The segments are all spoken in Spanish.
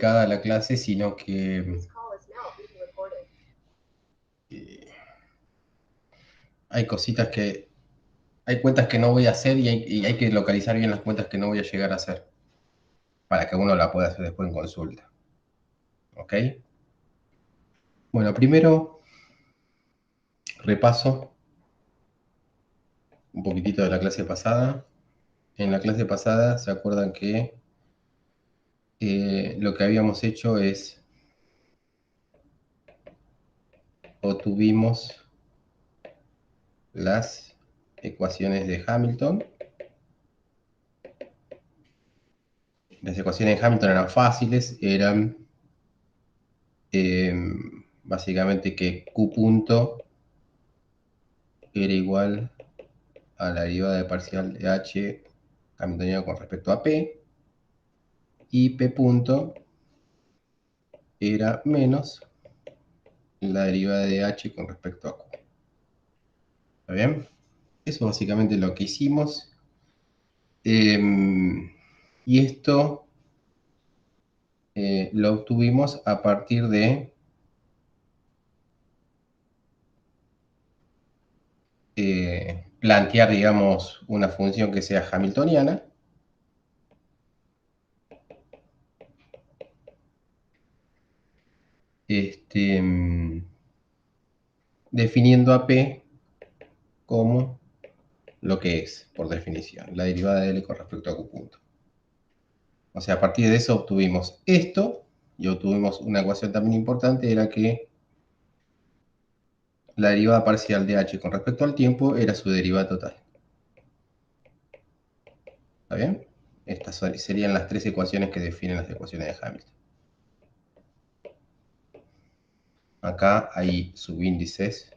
complicada la clase, sino que hay cositas que, hay cuentas que no voy a hacer y hay que localizar bien las cuentas que no voy a llegar a hacer para que uno la pueda hacer después en consulta. ¿Ok? Bueno, primero repaso un poquitito de la clase pasada. En la clase pasada, ¿se acuerdan que lo que habíamos hecho es, obtuvimos las ecuaciones de Hamilton? Las ecuaciones de Hamilton eran fáciles, eran básicamente que Q punto era igual a la derivada de parcial de H hamiltoniano con respecto a P, y P punto era menos la derivada de H con respecto a Q. ¿Está bien? Eso básicamente lo que hicimos. Y esto lo obtuvimos a partir de plantear, digamos, una función que sea hamiltoniana. Definiendo a P como lo que es, por definición, la derivada de L con respecto a Q punto. O sea, a partir de eso obtuvimos esto, y obtuvimos una ecuación también importante, era que la derivada parcial de H con respecto al tiempo era su derivada total. ¿Está bien? Estas serían las tres ecuaciones que definen las ecuaciones de Hamilton. Acá hay subíndices,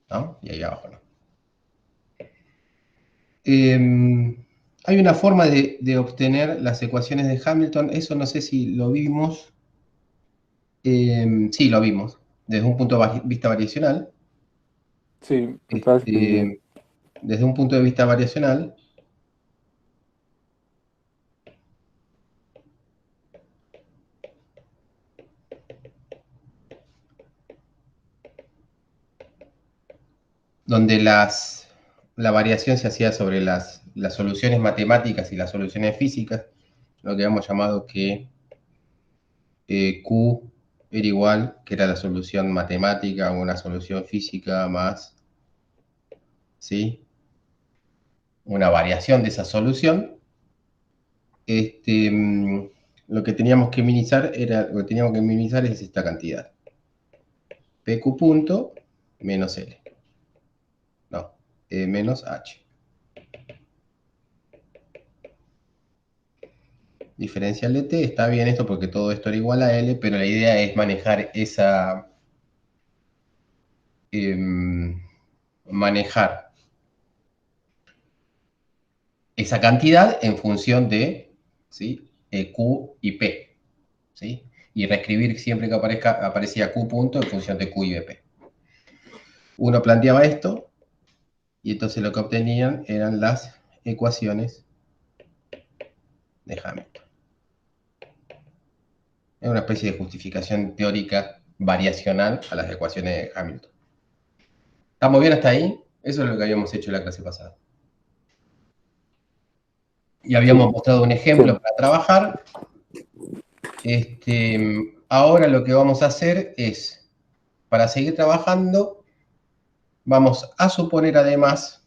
¿no? Y ahí abajo, ¿no? Hay una forma de obtener las ecuaciones de Hamilton, eso no sé si lo vimos. Sí, lo vimos, desde un punto de vista variacional. Sí, me estaba escribiendo. Desde un punto de vista variacional, donde la variación se hacía sobre las soluciones matemáticas y las soluciones físicas, lo que hemos llamado que Q era igual, que era la solución matemática o una solución física más, ¿sí? Una variación de esa solución. Lo que teníamos que minimizar es esta cantidad. PQ punto menos L. No, menos H. Diferencial de T, está bien esto porque todo esto era igual a L, pero la idea es manejar manejar esa cantidad en función de, ¿sí? Q y P, ¿sí? Y reescribir siempre que aparecía Q punto en función de Q y de P. Uno planteaba esto y entonces lo que obtenían eran las ecuaciones de Hamilton. Es una especie de justificación teórica variacional a las ecuaciones de Hamilton. ¿Estamos bien hasta ahí? Eso es lo que habíamos hecho en la clase pasada. Y habíamos Sí, mostrado un ejemplo sí. para trabajar. Ahora lo que vamos a hacer es, para seguir trabajando, vamos a suponer además,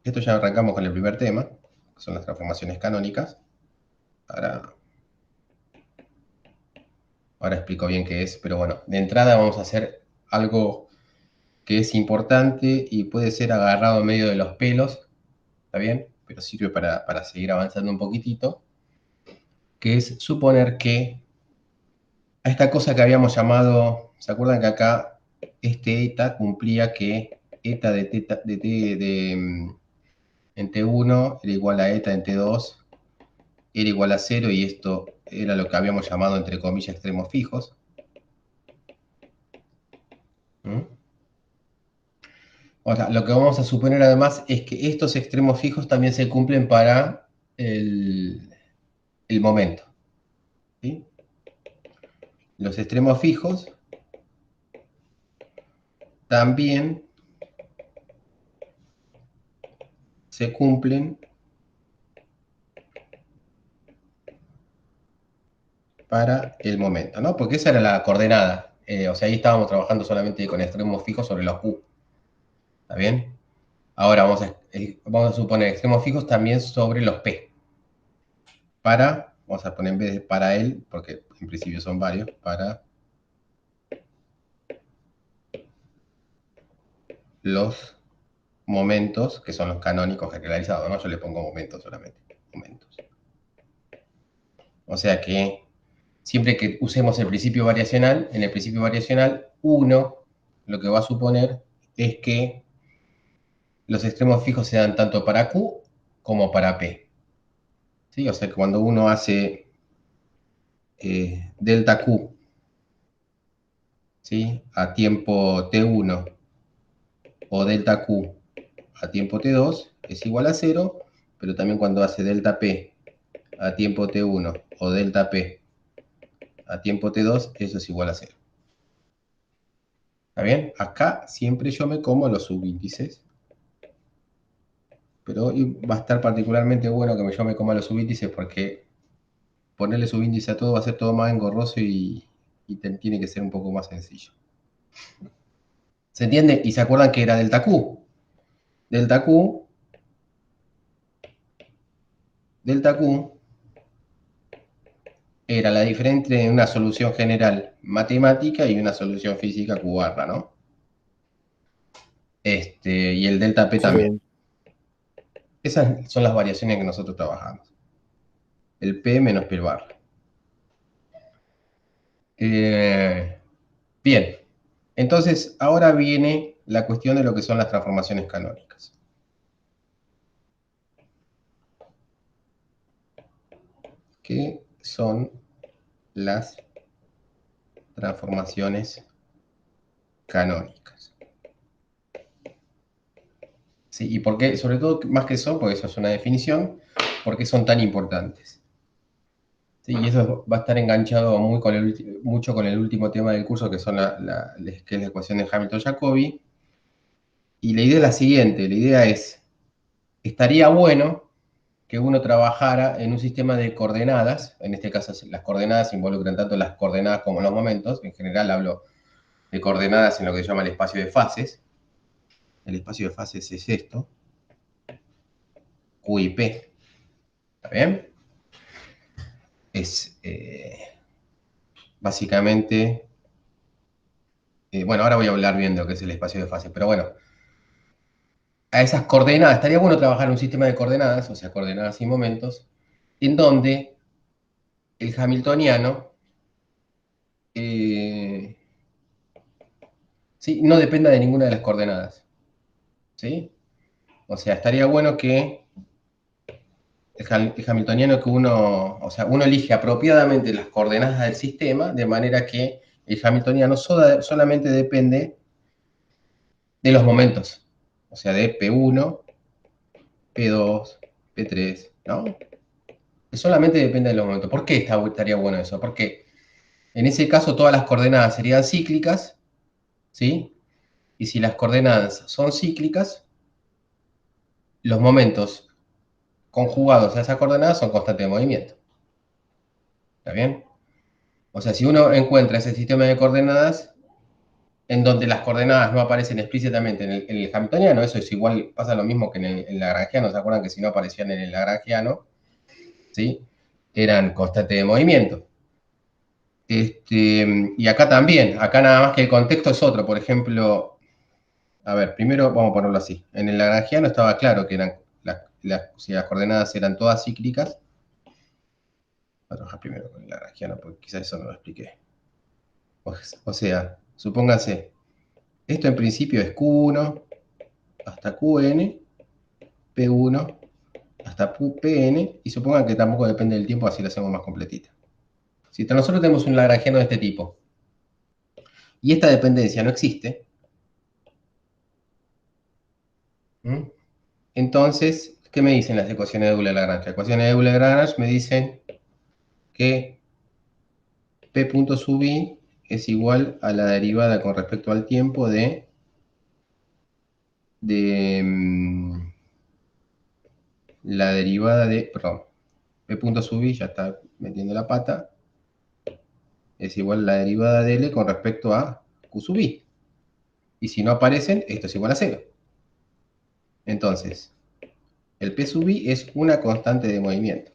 esto ya arrancamos con el primer tema, que son las transformaciones canónicas. Ahora explico bien qué es, pero bueno, de entrada vamos a hacer algo que es importante y puede ser agarrado en medio de los pelos, ¿está bien? Pero sirve para seguir avanzando un poquitito, que es suponer que a esta cosa que habíamos llamado, ¿se acuerdan que acá este eta cumplía que eta de t en T1 era igual a eta en T2 era igual a 0 y esto era lo que habíamos llamado entre comillas extremos fijos? ¿Mm? Ahora, lo que vamos a suponer además es que estos extremos fijos también se cumplen para el momento. ¿Sí? Los extremos fijos también se cumplen para el momento, ¿no? Porque esa era la coordenada. O sea, ahí estábamos trabajando solamente con extremos fijos sobre los Q. ¿Está bien? Ahora vamos a suponer extremos fijos también sobre los P. Vamos a poner en vez de para él, porque en principio son varios, para los momentos, que son los canónicos generalizados, ¿no? Yo le pongo momentos solamente. Momentos. O sea que siempre que usemos el principio variacional, en el principio variacional, uno lo que va a suponer es que los extremos fijos se dan tanto para Q como para P. ¿Sí? O sea que cuando uno hace delta Q, ¿sí? A tiempo T1 o delta Q a tiempo T2 es igual a 0, pero también cuando hace delta P a tiempo T1 o delta P a tiempo T2, eso es igual a 0. ¿Está bien? Acá siempre yo me como los subíndices, pero hoy va a estar particularmente bueno que yo me coma los subíndices porque ponerle subíndice a todo va a ser todo más engorroso y tiene que ser un poco más sencillo. ¿Se entiende? ¿Y se acuerdan que era delta Q? Delta Q, delta Q era la diferencia entre una solución general matemática y una solución física cubarra, ¿no? Y el delta P también. Sí. Esas son las variaciones que nosotros trabajamos. El P menos P barra. Bien, entonces ahora viene la cuestión de lo que son las transformaciones canónicas. ¿Qué son las transformaciones canónicas? Sí, y por qué, sobre todo, más que son, porque eso es una definición, ¿por qué son tan importantes? Sí, y eso va a estar enganchado mucho con el último tema del curso, que son que es la ecuación de Hamilton-Jacobi. Y la idea es la siguiente, la idea es, estaría bueno que uno trabajara en un sistema de coordenadas, en este caso las coordenadas involucran tanto las coordenadas como los momentos, en general hablo de coordenadas en lo que se llama el espacio de fases. El espacio de fases es esto, Q y P, ¿está bien? Es básicamente, bueno, ahora voy a hablar bien de lo que es el espacio de fases, pero bueno, a esas coordenadas, estaría bueno trabajar en un sistema de coordenadas, o sea, coordenadas y momentos, en donde el hamiltoniano eh, ¿sí? No dependa de ninguna de las coordenadas. ¿Sí? O sea, estaría bueno que el hamiltoniano que uno, o sea, uno elige apropiadamente las coordenadas del sistema, de manera que el hamiltoniano solamente depende de los momentos. O sea, de P1, P2, P3, ¿no? Que solamente depende de los momentos. ¿Por qué estaría bueno eso? Porque en ese caso todas las coordenadas serían cíclicas, ¿sí? Y si las coordenadas son cíclicas, los momentos conjugados a esa coordenada son constantes de movimiento. ¿Está bien? O sea, si uno encuentra ese sistema de coordenadas en donde las coordenadas no aparecen explícitamente en el hamiltoniano, eso es igual, pasa lo mismo que en el lagrangiano, ¿se acuerdan que si no aparecían en el lagrangiano, ¿sí? Eran constantes de movimiento. Y acá también, acá nada más que el contexto es otro, por ejemplo, a ver, primero vamos a ponerlo así. En el lagrangiano estaba claro que eran si las coordenadas eran todas cíclicas. Voy a trabajar primero con el lagrangiano, porque quizás eso no lo expliqué. O sea, supónganse, esto en principio es Q1 hasta Qn, P1 hasta Pn, y supongan que tampoco depende del tiempo, así lo hacemos más completita. Si nosotros tenemos un lagrangiano de este tipo, y esta dependencia no existe, Entonces, ¿qué me dicen las ecuaciones de Euler-Lagrange? Las ecuaciones de Euler-Lagrange me dicen que P punto sub i es igual a la derivada con respecto al tiempo de la derivada de, perdón, P punto sub i, ya está metiendo la pata, es igual a la derivada de L con respecto a Q sub i. Y si no aparecen, esto es igual a 0. Entonces, el P sub i es una constante de movimiento.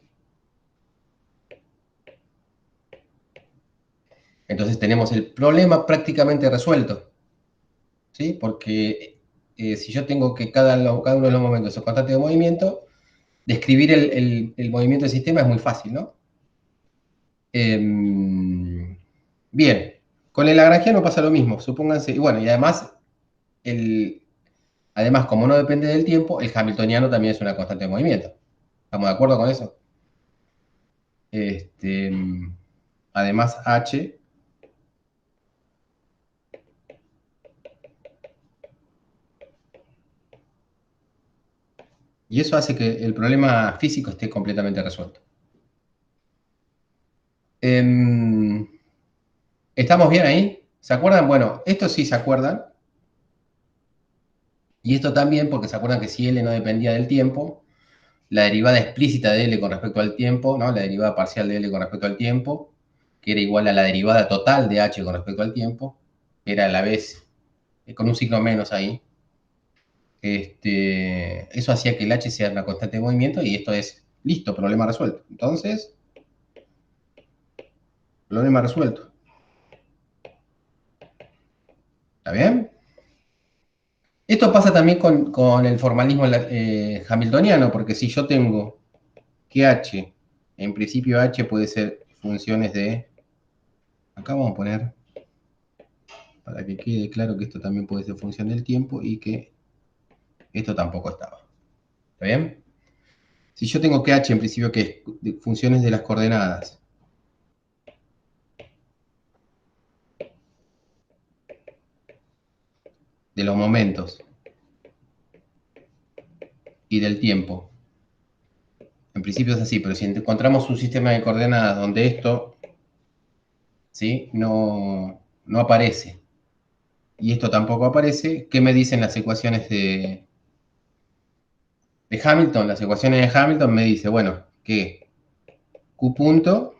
Entonces tenemos el problema prácticamente resuelto, ¿sí? Porque si yo tengo que cada uno de los momentos es constante de movimiento, describir el movimiento del sistema es muy fácil, ¿no? Bien, con el lagrangiano pasa lo mismo, supónganse, y bueno, y además, como no depende del tiempo, el hamiltoniano también es una constante de movimiento. ¿Estamos de acuerdo con eso? Además, H y eso hace que el problema físico esté completamente resuelto. ¿Estamos bien ahí? ¿Se acuerdan? Bueno, esto sí se acuerdan. Y esto también porque se acuerdan que si L no dependía del tiempo, la derivada explícita de L con respecto al tiempo, ¿no? La derivada parcial de L con respecto al tiempo, que era igual a la derivada total de H con respecto al tiempo, era a la vez con un signo menos ahí. Eso hacía que el H sea una constante de movimiento y esto es listo, problema resuelto. Entonces, problema resuelto. ¿Está bien? Esto pasa también con el formalismo hamiltoniano, porque si yo tengo que H, en principio H puede ser funciones de... Acá vamos a poner, para que quede claro que esto también puede ser función del tiempo y que esto tampoco estaba. ¿Está bien? Si yo tengo que H en principio que es de funciones de las coordenadas, de los momentos y del tiempo, en principio es así, pero si encontramos un sistema de coordenadas donde esto, ¿sí? no aparece y esto tampoco aparece, ¿qué me dicen las ecuaciones de Hamilton? Las ecuaciones de Hamilton me dicen, bueno, que Q punto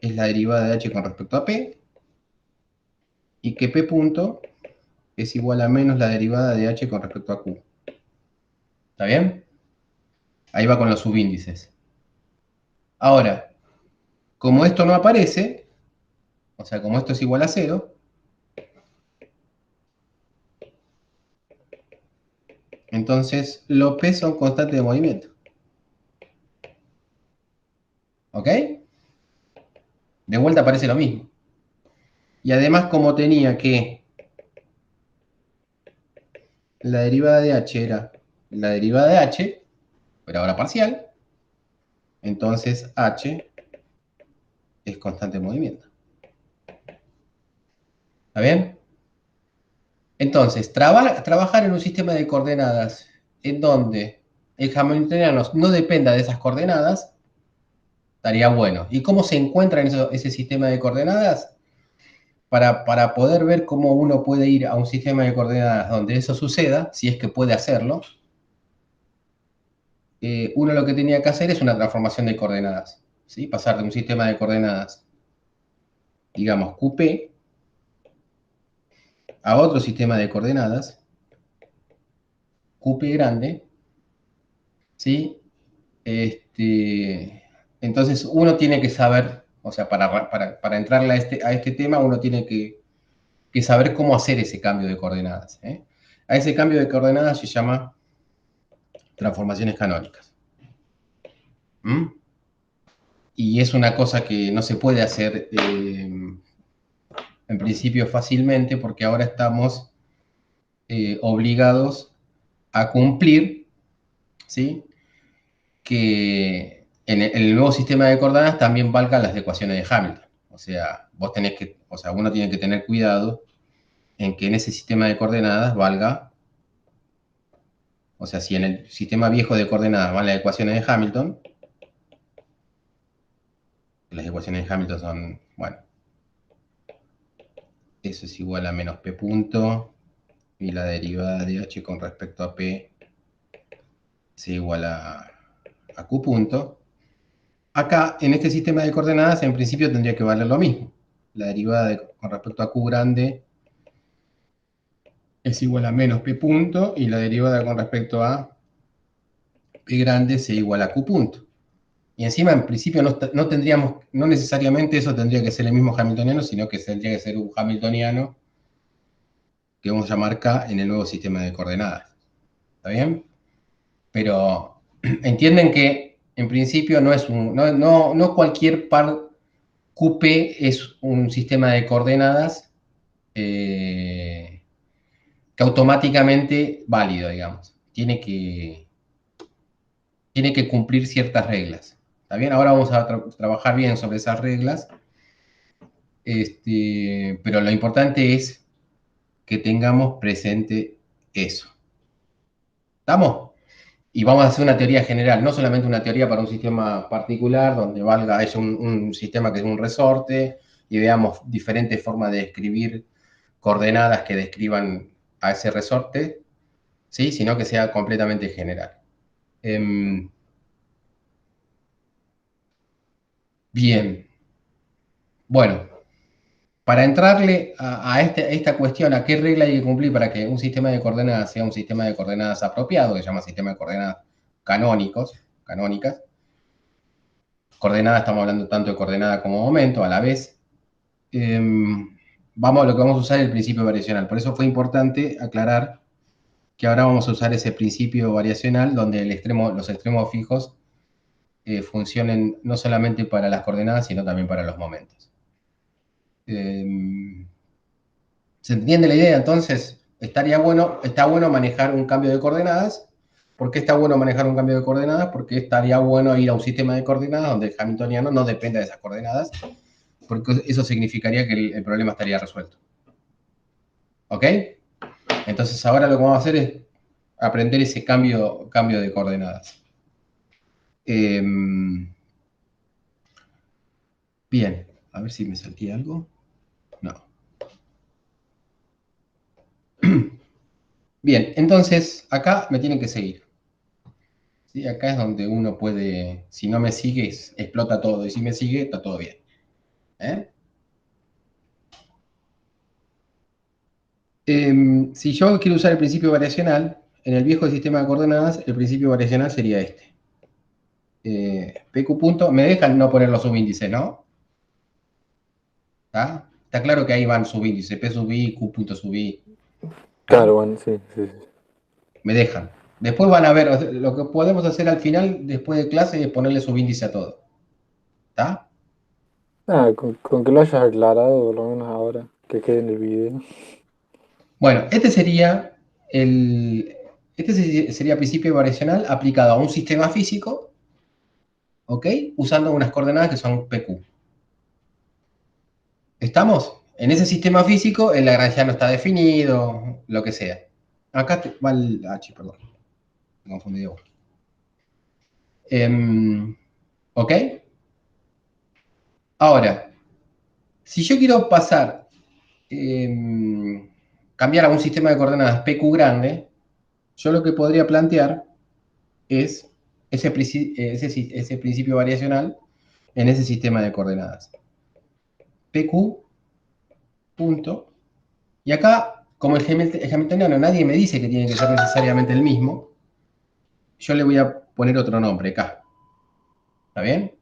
es la derivada de H con respecto a P y que P punto es igual a menos la derivada de H con respecto a Q. ¿Está bien? Ahí va con los subíndices. Ahora, como esto no aparece, o sea, como esto es igual a 0, entonces los P son constantes de movimiento. ¿Ok? De vuelta aparece lo mismo. Y además, como tenía que la derivada de H era la derivada de H, pero ahora parcial, entonces H es constante de movimiento. ¿Está bien? Entonces, trabajar en un sistema de coordenadas en donde el hamiltoniano no dependa de esas coordenadas, estaría bueno. ¿Y cómo se encuentra en ese sistema de coordenadas? Para poder ver cómo uno puede ir a un sistema de coordenadas donde eso suceda, si es que puede hacerlo, uno lo que tenía que hacer es una transformación de coordenadas. ¿Sí? Pasar de un sistema de coordenadas, digamos, QP, a otro sistema de coordenadas, QP grande, ¿sí? Entonces uno tiene que saber, o sea, para entrarle a este tema, uno tiene que saber cómo hacer ese cambio de coordenadas. A ese cambio de coordenadas se llama transformaciones canónicas. ¿Mm? Y es una cosa que no se puede hacer en principio fácilmente porque ahora estamos obligados a cumplir, ¿sí? Que en el nuevo sistema de coordenadas también valgan las ecuaciones de Hamilton. O sea, uno tiene que tener cuidado en que en ese sistema de coordenadas valga O sea, si en el sistema viejo de coordenadas van las ecuaciones de Hamilton, las ecuaciones de Hamilton son, bueno, eso es igual a menos P punto, y la derivada de H con respecto a P es igual a Q punto. Acá, en este sistema de coordenadas, en principio tendría que valer lo mismo. La derivada con respecto a Q grande es igual a menos P punto, y la derivada con respecto a P grande es igual a Q punto. Y encima, en principio, no tendríamos, no necesariamente eso tendría que ser el mismo hamiltoniano, sino que tendría que ser un hamiltoniano que vamos a llamar K en el nuevo sistema de coordenadas. ¿Está bien? Pero entienden que en principio no cualquier par QP es un sistema de coordenadas que automáticamente válido, digamos. Tiene que cumplir ciertas reglas. ¿Está bien? Ahora vamos a trabajar bien sobre esas reglas. Pero lo importante es que tengamos presente eso. ¿Estamos? Y vamos a hacer una teoría general, no solamente una teoría para un sistema particular, donde valga es un sistema que es un resorte, y veamos diferentes formas de escribir coordenadas que describan a ese resorte, ¿sí? Sino que sea completamente general. Bien. Bueno, para entrarle a esta cuestión, a qué regla hay que cumplir para que un sistema de coordenadas sea un sistema de coordenadas apropiado, que se llama sistema de coordenadas canónicas. Coordenada, estamos hablando tanto de coordenada como momento a la vez. Lo que vamos a usar es el principio variacional. Por eso fue importante aclarar que ahora vamos a usar ese principio variacional donde los extremos fijos funcionen no solamente para las coordenadas, sino también para los momentos. ¿Se entiende la idea? Entonces, está bueno manejar un cambio de coordenadas. ¿Por qué está bueno manejar un cambio de coordenadas? Porque estaría bueno ir a un sistema de coordenadas donde el hamiltoniano no dependa de esas coordenadas, porque eso significaría que el problema estaría resuelto. ¿Ok? Entonces, ahora lo que vamos a hacer es aprender ese cambio de coordenadas. Bien, a ver si me salté algo. No. Bien, entonces acá me tienen que seguir. ¿Sí? Acá es donde uno puede, si no me sigue, explota todo, y si me sigue, está todo bien. ¿Eh? Si yo quiero usar el principio variacional, en el viejo sistema de coordenadas, el principio variacional sería este. PQ punto, me dejan no poner los subíndices, ¿no? Está claro que ahí van subíndices, P sub I, Q punto sub I. Claro, bueno, sí, sí, sí. Me dejan. Después van a ver, lo que podemos hacer al final, después de clase, es ponerle subíndice a todo. ¿Está? Con que lo hayas aclarado, por lo menos ahora, que quede en el video. Bueno, este sería principio variacional aplicado a un sistema físico, ¿ok? Usando unas coordenadas que son PQ. ¿Estamos? En ese sistema físico, el lagrangiano está definido, lo que sea. Acá va el H, perdón. Me confundí. ¿Ok? Ahora, si yo quiero cambiar a un sistema de coordenadas PQ grande, yo lo que podría plantear es ese principio variacional en ese sistema de coordenadas. PQ, punto. Y acá, como el hamiltoniano nadie me dice que tiene que ser necesariamente el mismo, yo le voy a poner otro nombre, K. ¿Está bien?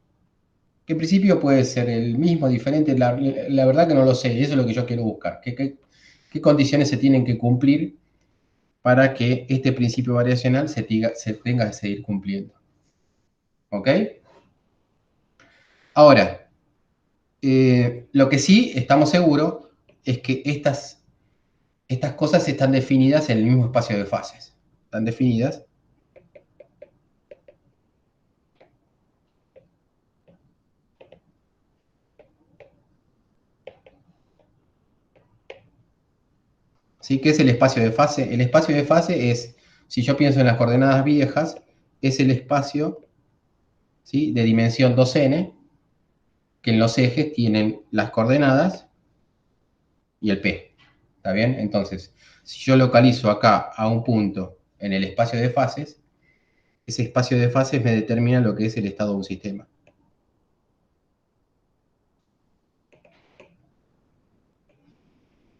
Que en principio puede ser el mismo, diferente, la verdad que no lo sé, eso es lo que yo quiero buscar. ¿Qué condiciones se tienen que cumplir para que este principio variacional se tenga que seguir cumpliendo? ¿Ok? Ahora, lo que sí estamos seguros es que estas cosas están definidas en el mismo espacio de fases. Están definidas. ¿Sí? ¿Qué es el espacio de fase? El espacio de fase es si yo pienso en las coordenadas viejas, es el espacio, ¿sí?, de dimensión 2n, que en los ejes tienen las coordenadas y el P. ¿Está bien? Entonces, si yo localizo acá a un punto en el espacio de fases, ese espacio de fases me determina lo que es el estado de un sistema.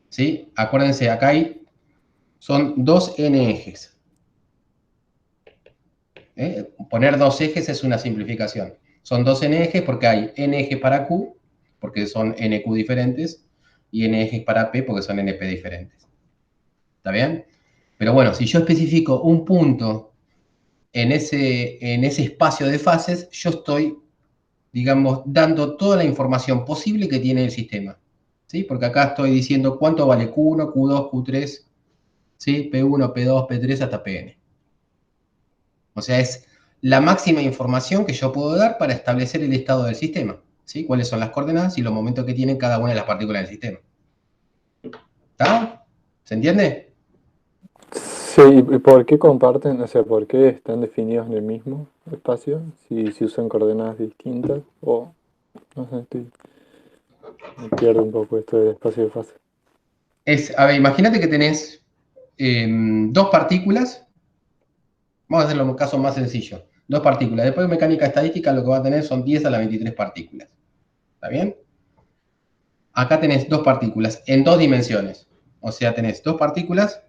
¿Sí? Acuérdense, acá son 2n ejes. Poner 2 ejes es una simplificación. Son 2n ejes porque hay n ejes para Q, porque son nq diferentes, y n ejes para P porque son np diferentes. ¿Está bien? Pero bueno, si yo especifico un punto en ese espacio de fases, yo estoy, digamos, dando toda la información posible que tiene el sistema. ¿Sí? Porque acá estoy diciendo cuánto vale Q1, Q2, Q3, ¿sí? P1, P2, P3 hasta Pn. O sea, es la máxima información que yo puedo dar para establecer el estado del sistema. ¿Sí? Cuáles son las coordenadas y los momentos que tienen cada una de las partículas del sistema. ¿Está? ¿Se entiende? Sí, ¿y por qué comparten? O sea, ¿por qué están definidos en el mismo espacio? Si usan coordenadas distintas, o no sé, me pierdo un poco esto del espacio de fase. A ver, imagínate que tenés dos partículas. Vamos a hacerlo en un caso más sencillo. Dos partículas. Después de mecánica estadística lo que va a tener son 10 a la 23 partículas. ¿Está bien? Acá tenés dos partículas en dos dimensiones. O sea, tenés dos partículas,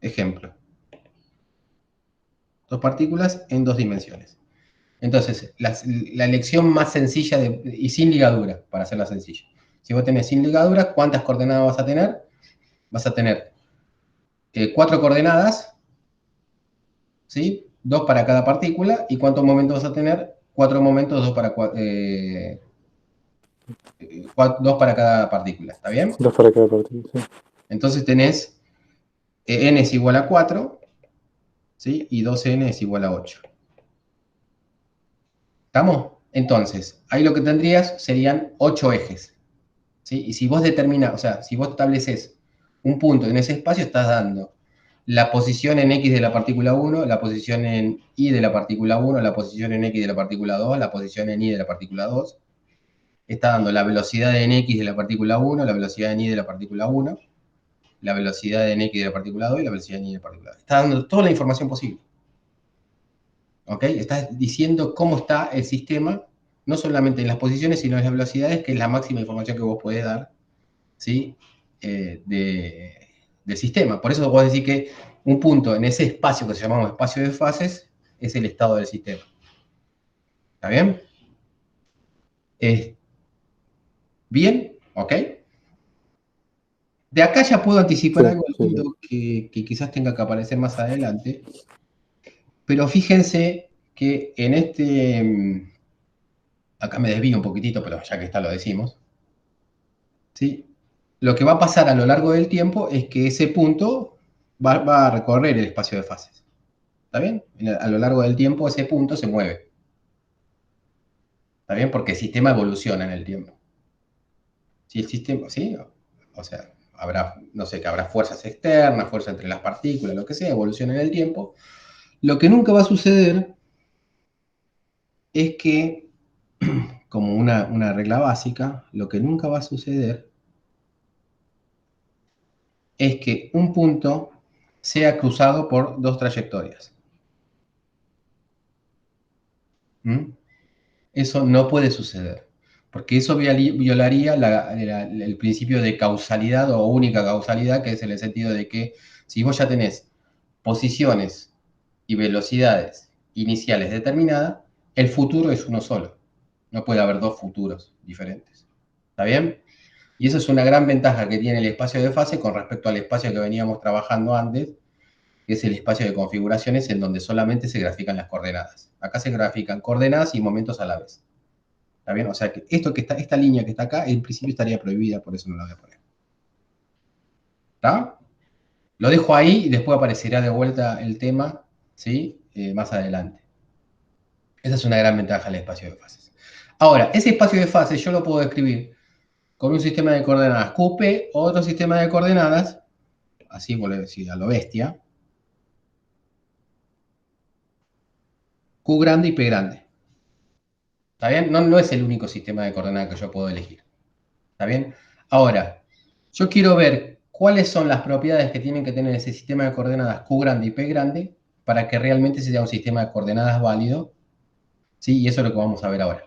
ejemplo. Dos partículas en dos dimensiones. Entonces, la elección más sencilla y sin ligadura, para hacerla sencilla. Si vos tenés sin ligadura, ¿cuántas coordenadas vas a tener? Vas a tener 4 coordenadas, ¿sí? 2 para cada partícula. ¿Y cuántos momentos vas a tener? 4 momentos, 2 para cada partícula. ¿Está bien? Dos para cada partícula, sí. Entonces tenés n es igual a 4, ¿sí? Y 2n es igual a 8. ¿Estamos? Entonces, ahí lo que tendrías serían 8 ejes. ¿Sí? Y si vos determinás, o sea, si vos estableces un punto en ese espacio, estás dando la posición en X de la partícula 1, la posición en Y de la partícula 1, la posición en X de la partícula 2, la posición en Y de la partícula 2. Está dando la velocidad en X de la partícula 1, la velocidad en Y de la partícula 1, la velocidad en X de la partícula 2 y la velocidad en Y de la partícula 2. Está dando toda la información posible. ¿Ok? Estás diciendo cómo está el sistema, no solamente en las posiciones, sino en las velocidades, que es la máxima información que vos podés dar, ¿sí? Del sistema. Por eso vos decís que un punto en ese espacio que se llamamos espacio de fases es el estado del sistema. ¿Está bien? ¿Bien? ¿Ok? De acá ya puedo anticipar Sí, algo sí, lindo sí. que quizás tenga que aparecer más adelante, pero fíjense que en acá me desvío un poquitito, pero ya que está lo decimos, ¿sí? Lo que va a pasar a lo largo del tiempo es que ese punto va a recorrer el espacio de fases. ¿Está bien? A lo largo del tiempo ese punto se mueve. ¿Está bien? Porque el sistema evoluciona en el tiempo. Si el sistema, ¿sí? O sea, habrá, no sé, que habrá fuerzas externas, fuerzas entre las partículas, lo que sea, evoluciona en el tiempo. Lo que nunca va a suceder es que, como una regla básica, lo que nunca va a suceder es que un punto sea cruzado por dos trayectorias. ¿Mm? Eso no puede suceder, porque eso violaría el principio de causalidad o única causalidad, que es en el sentido de que si vos ya tenés posiciones y velocidades iniciales determinadas, el futuro es uno solo. No puede haber dos futuros diferentes. ¿Está bien? Y eso es una gran ventaja que tiene el espacio de fase con respecto al espacio que veníamos trabajando antes, que es el espacio de configuraciones en donde solamente se grafican las coordenadas. Acá se grafican coordenadas y momentos a la vez. ¿Está bien? O sea que esta línea que está acá, en principio estaría prohibida, por eso no la voy a poner. ¿Está? Lo dejo ahí y después aparecerá de vuelta el tema, ¿sí? Más adelante. Esa es una gran ventaja del espacio de fases. Ahora, ese espacio de fases yo lo puedo describir con un sistema de coordenadas QP o otro sistema de coordenadas así por decir, a lo bestia, Q grande y P grande. ¿Está bien? No, no es el único sistema de coordenadas que yo puedo elegir. ¿Está bien? Ahora, yo quiero ver cuáles son las propiedades que tienen que tener ese sistema de coordenadas Q grande y P grande para que realmente sea un sistema de coordenadas válido. ¿Sí? Y eso es lo que vamos a ver ahora.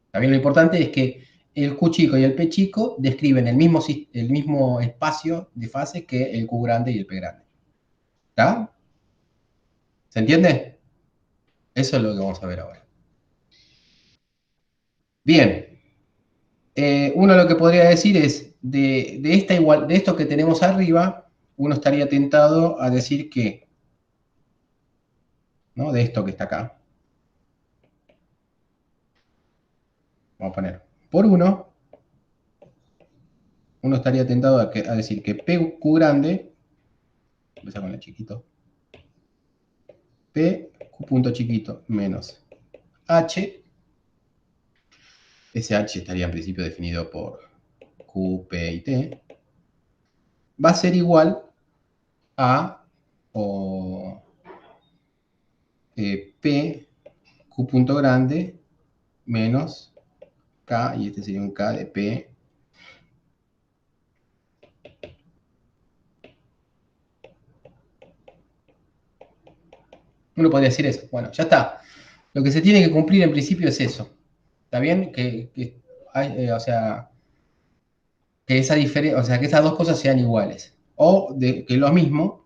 ¿Está bien? Lo importante es que el Q chico y el P chico describen el mismo espacio de fase que el Q grande y el P grande. ¿Está? ¿Se entiende? Eso es lo que vamos a ver ahora. Bien. Uno lo que podría decir es, de esto que tenemos arriba, uno estaría tentado a decir que, ¿no? De esto que está acá, vamos a poner por uno estaría tentado a decir que PQ grande, empieza con el chiquito, P, Q punto chiquito menos H, ese H estaría en principio definido por Q, P y T, va a ser igual a o, P, Q punto grande menos K, y este sería un K de P. Uno podría decir eso. Bueno, ya está. Lo que se tiene que cumplir en principio es eso. ¿Está bien? O sea, que esa diferencia, o sea, que esas dos cosas sean iguales. O que lo mismo,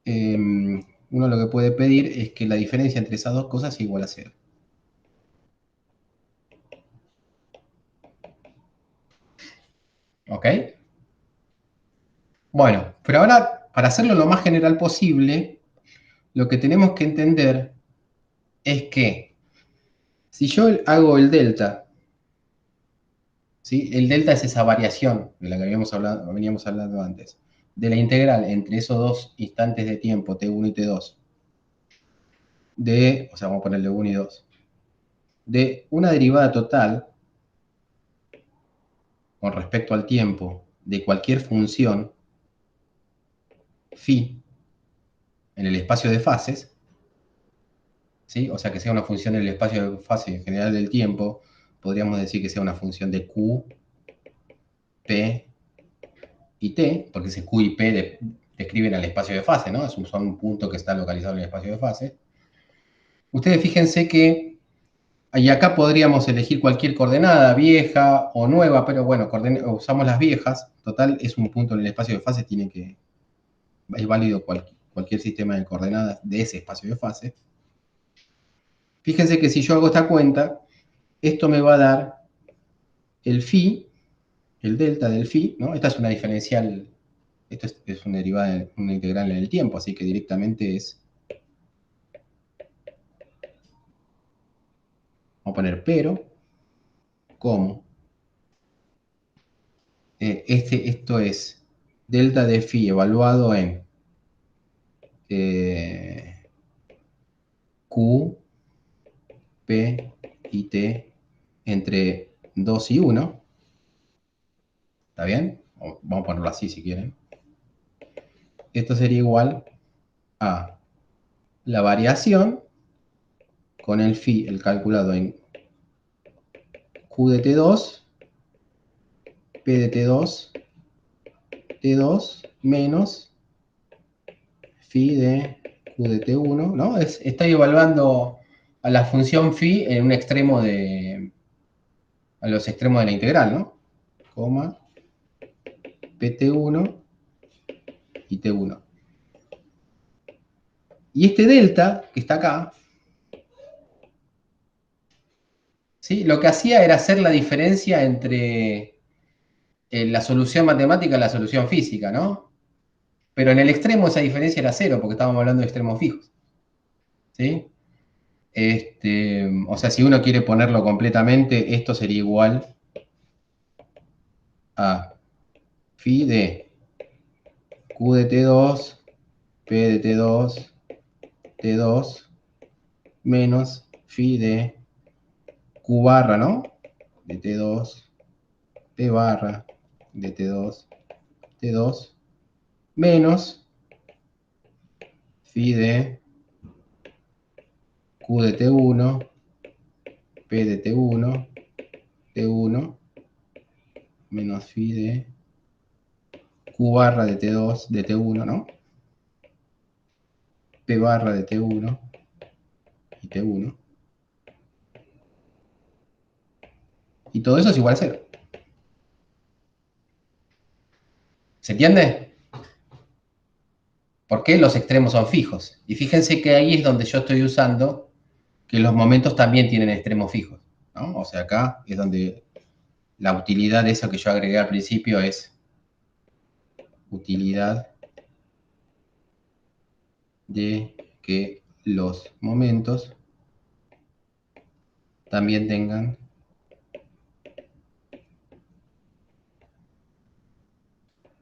uno lo que puede pedir es que la diferencia entre esas dos cosas sea igual a cero. ¿Ok? Bueno, pero ahora, para hacerlo lo más general posible, lo que tenemos que entender es que si yo hago el delta, ¿sí? El delta es esa variación de la que veníamos hablando antes, de la integral entre esos dos instantes de tiempo, t1 y t2, o sea, vamos a ponerle 1 y 2, de una derivada total con respecto al tiempo de cualquier función phi en el espacio de fases, ¿sí? O sea, que sea una función en el espacio de fase en general del tiempo, podríamos decir que sea una función de q, p y t, porque ese q y p describen el espacio de fase, ¿no? Son un punto que está localizado en el espacio de fase. Ustedes fíjense que, y acá podríamos elegir cualquier coordenada, vieja o nueva, pero bueno, usamos las viejas. Total, es un punto en el espacio de fase, es válido cualquier sistema de coordenadas de ese espacio de fase. Fíjense que si yo hago esta cuenta, esto me va a dar el phi, el delta del phi, ¿no? Esta es una diferencial, esto es una derivada, una integral en el tiempo, así que directamente es, vamos a poner pero, como, esto es delta de phi evaluado en Q, P y T entre 2 y 1. ¿Está bien? Vamos a ponerlo así si quieren. Esto sería igual a la variación con el phi, el calculado en Q de T2, P de T2, T2 menos phi de Q de T1, ¿no? Estoy evaluando a la función phi en un extremo a los extremos de la integral, ¿no? Coma, PT1 y T1. Y este delta, que está acá, ¿sí? Lo que hacía era hacer la diferencia entre la solución matemática y la solución física, ¿no? Pero en el extremo esa diferencia era cero, porque estábamos hablando de extremos fijos. ¿Sí? O sea, si uno quiere ponerlo completamente, esto sería igual a phi de Q de T2, P de T2, T2, menos phi de Q barra, ¿no? De T2, P barra, de T2, T2, menos phi de Q de T1, P de T1, T1, menos phi de Q barra de T2, de T1, ¿no? P barra de T1 y T1. Y todo eso es igual a 0. ¿Se entiende? Porque los extremos son fijos. Y fíjense que ahí es donde yo estoy usando que los momentos también tienen extremos fijos, ¿no? O sea, acá es donde la utilidad de eso que yo agregué al principio es utilidad de que los momentos también tengan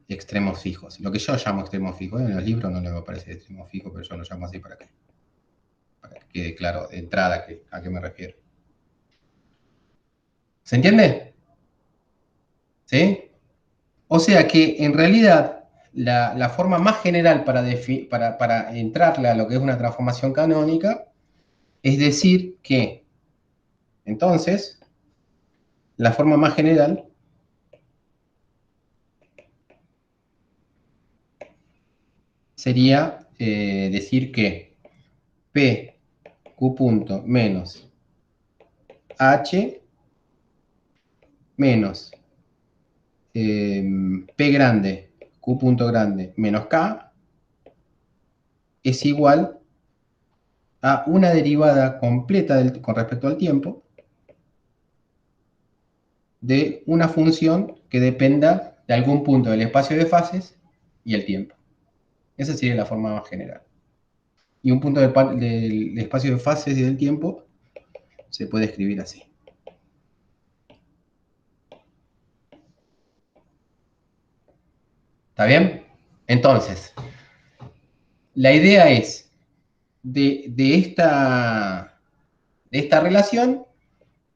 extremos fijos. Lo que yo llamo extremos fijos, en los libros no le va a parecer extremo fijo, pero yo lo llamo así para que quede claro de entrada a qué me refiero. ¿Se entiende? ¿Sí? O sea que en realidad la forma más general para entrarle a lo que es una transformación canónica es decir que, entonces, la forma más general sería decir que P Q punto menos H menos P grande Q punto grande menos K es igual a una derivada completa con respecto al tiempo de una función que dependa de algún punto del espacio de fases y el tiempo. Esa sería la forma más general. Y un punto del espacio de fases y del tiempo se puede escribir así. ¿Está bien? Entonces, la idea es de esta relación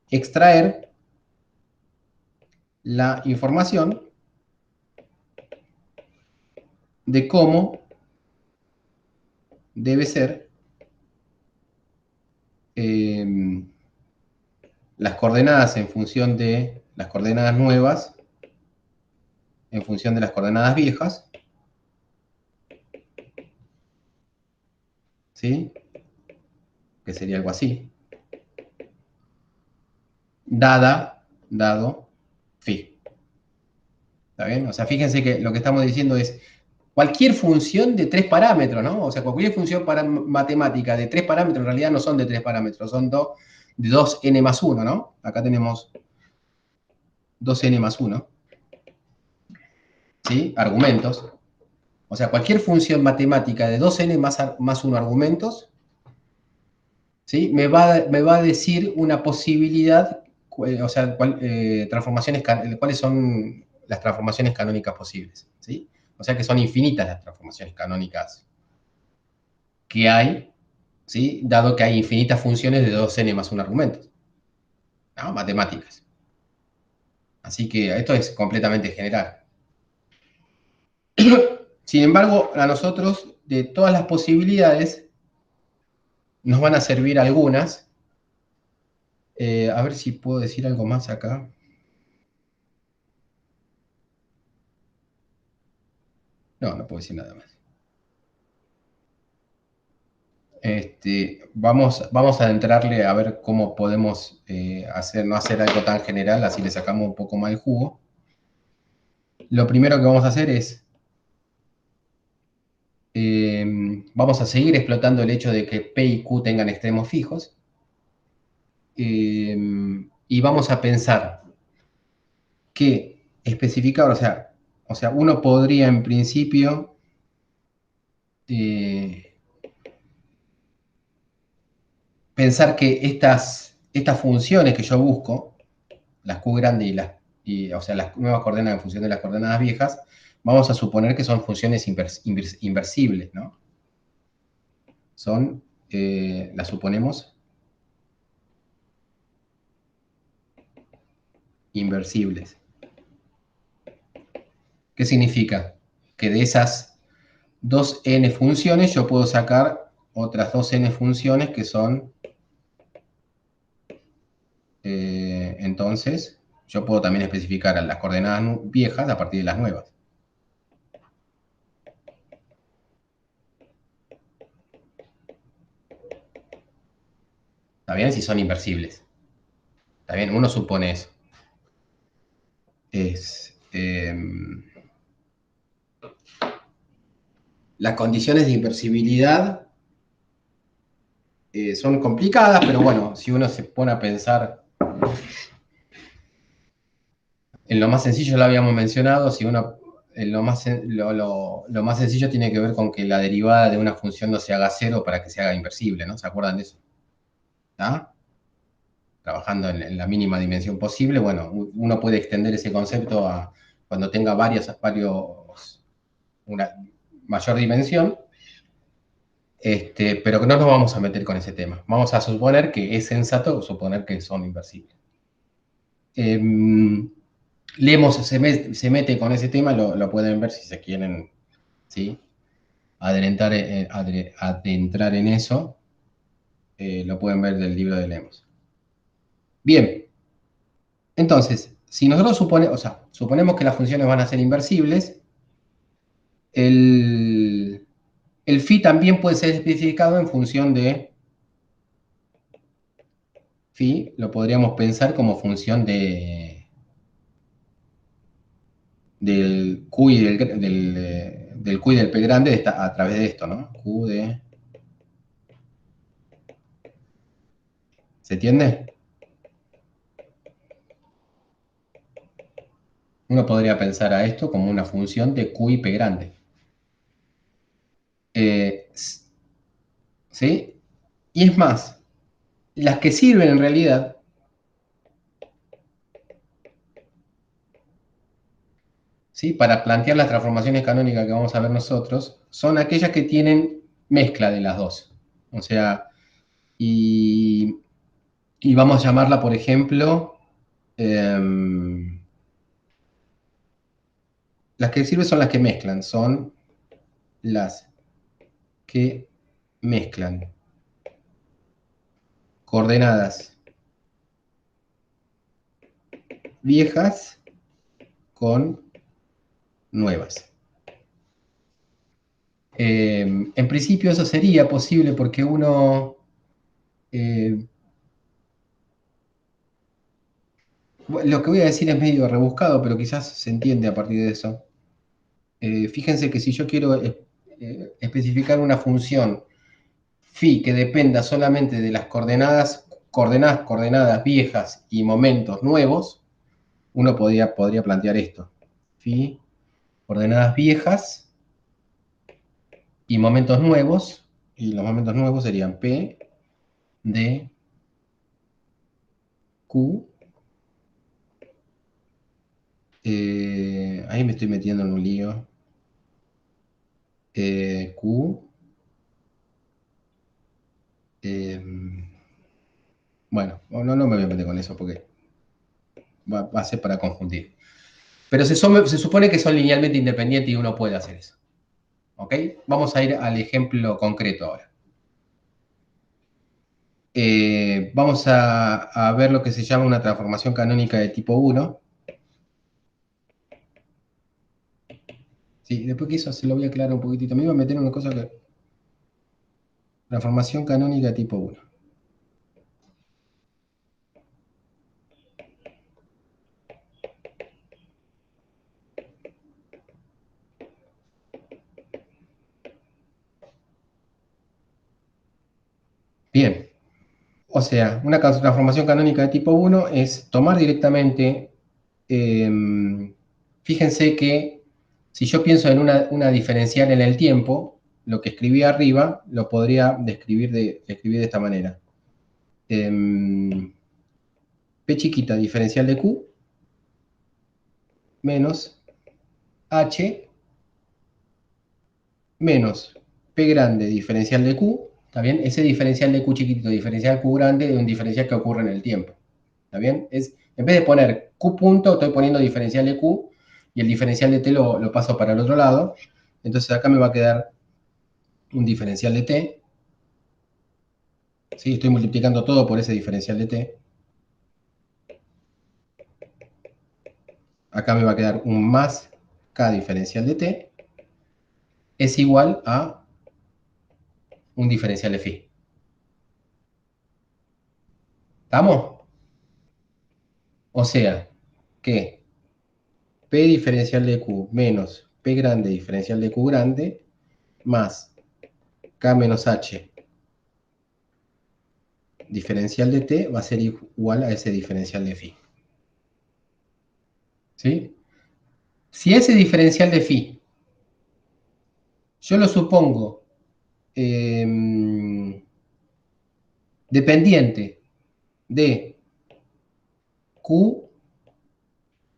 extraer la información de cómo debe ser las coordenadas en función de las coordenadas nuevas, en función de las coordenadas viejas, ¿sí? Que sería algo así, dado phi. ¿Está bien? O sea, fíjense que lo que estamos diciendo es cualquier función de 3 parámetros, ¿no? O sea, cualquier función matemática de 3 parámetros en realidad no son de 3 parámetros, son de 2n más 1, ¿no? Acá tenemos 2n más 1, ¿sí? Argumentos. O sea, cualquier función matemática de 2n más 1 argumentos, ¿sí? Me va a decir una posibilidad, o sea, cuáles son las transformaciones canónicas posibles, ¿sí? O sea que son infinitas las transformaciones canónicas que hay, ¿sí? Dado que hay infinitas funciones de 2n más 1 argumentos, ¿no? Matemáticas. Así que esto es completamente general. Sin embargo, a nosotros, de todas las posibilidades, nos van a servir algunas. A ver si puedo decir algo más acá. No, no puedo decir nada más. Vamos a entrarle a ver cómo podemos no hacer algo tan general, así le sacamos un poco más el jugo. Lo primero que vamos a hacer es, vamos a seguir explotando el hecho de que P y Q tengan extremos fijos, y vamos a pensar que especificar, o sea, uno podría en principio pensar que estas funciones que yo busco, las Q grandes o sea, las nuevas coordenadas en función de las coordenadas viejas, vamos a suponer que son funciones inversibles, ¿no? Las suponemos inversibles. ¿Qué significa? Que de esas 2n funciones, yo puedo sacar otras 2n funciones que son, entonces, yo puedo también especificar las coordenadas viejas a partir de las nuevas. ¿Está bien? Si son inversibles. ¿Está bien? Uno supone eso. Las condiciones de inversibilidad son complicadas, pero bueno, si uno se pone a pensar en lo más sencillo, lo habíamos mencionado, si uno, lo más sencillo tiene que ver con que la derivada de una función no se haga cero para que se haga inversible, ¿no? ¿Se acuerdan de eso? ¿Está? Trabajando en la mínima dimensión posible, bueno, uno puede extender ese concepto a cuando tenga una mayor dimensión, pero que no nos vamos a meter con ese tema. Vamos a suponer que es sensato suponer que son inversibles. Lemos se mete con ese tema, lo pueden ver si se quieren, ¿sí? Adentrar en eso, lo pueden ver del libro de Lemos. Bien, entonces, si nosotros suponemos que las funciones van a ser inversibles, el phi también puede ser especificado en función de phi, lo podríamos pensar como función del Q y del Q y del P grande a través de esto, ¿no? Q de... ¿Se entiende? Uno podría pensar a esto como una función de Q y P grande. ¿Sí? Y es más, las que sirven en realidad ¿sí? Para plantear las transformaciones canónicas que vamos a ver nosotros, son aquellas que tienen mezcla de las dos. O sea, y vamos a llamarla, por ejemplo, las que sirven son las que mezclan, son las que mezclan coordenadas viejas con nuevas. En principio eso sería posible porque uno... lo que voy a decir es medio rebuscado, pero quizás se entiende a partir de eso. Fíjense que si yo quiero especificar una función phi que dependa solamente de las coordenadas viejas y momentos nuevos, uno podría plantear esto. Phi, coordenadas viejas y momentos nuevos, y los momentos nuevos serían P de Q. Ahí me estoy metiendo en un lío. Q. Bueno, no me voy a meter con eso porque va a ser para confundir. Pero se supone que son linealmente independientes y uno puede hacer eso. ¿Ok? Vamos a ir al ejemplo concreto ahora. Vamos a ver lo que se llama una transformación canónica de tipo 1. Sí, después que eso se lo voy a aclarar un poquitito. Me iba a meter en una cosa que... Transformación canónica de tipo 1. Bien. O sea, una transformación canónica de tipo 1 es tomar directamente... fíjense que si yo pienso en una diferencial en el tiempo, lo que escribí arriba lo podría describir de esta manera. P chiquita diferencial de Q menos H menos P grande diferencial de Q, ¿está bien? Ese diferencial de Q chiquitito, diferencial Q grande de un diferencial que ocurre en el tiempo, ¿está bien? En vez de poner Q punto, estoy poniendo diferencial de Q y el diferencial de T lo paso para el otro lado, Entonces acá me va a quedar un diferencial de t. ¿Sí? Estoy multiplicando todo por ese diferencial de t. Acá me va a quedar un más k diferencial de t es igual a un diferencial de phi. ¿Estamos? O sea, que P diferencial de Q menos P grande diferencial de Q grande más K menos H diferencial de T va a ser igual a ese diferencial de phi. ¿Sí? Si ese diferencial de phi yo lo supongo dependiente de Q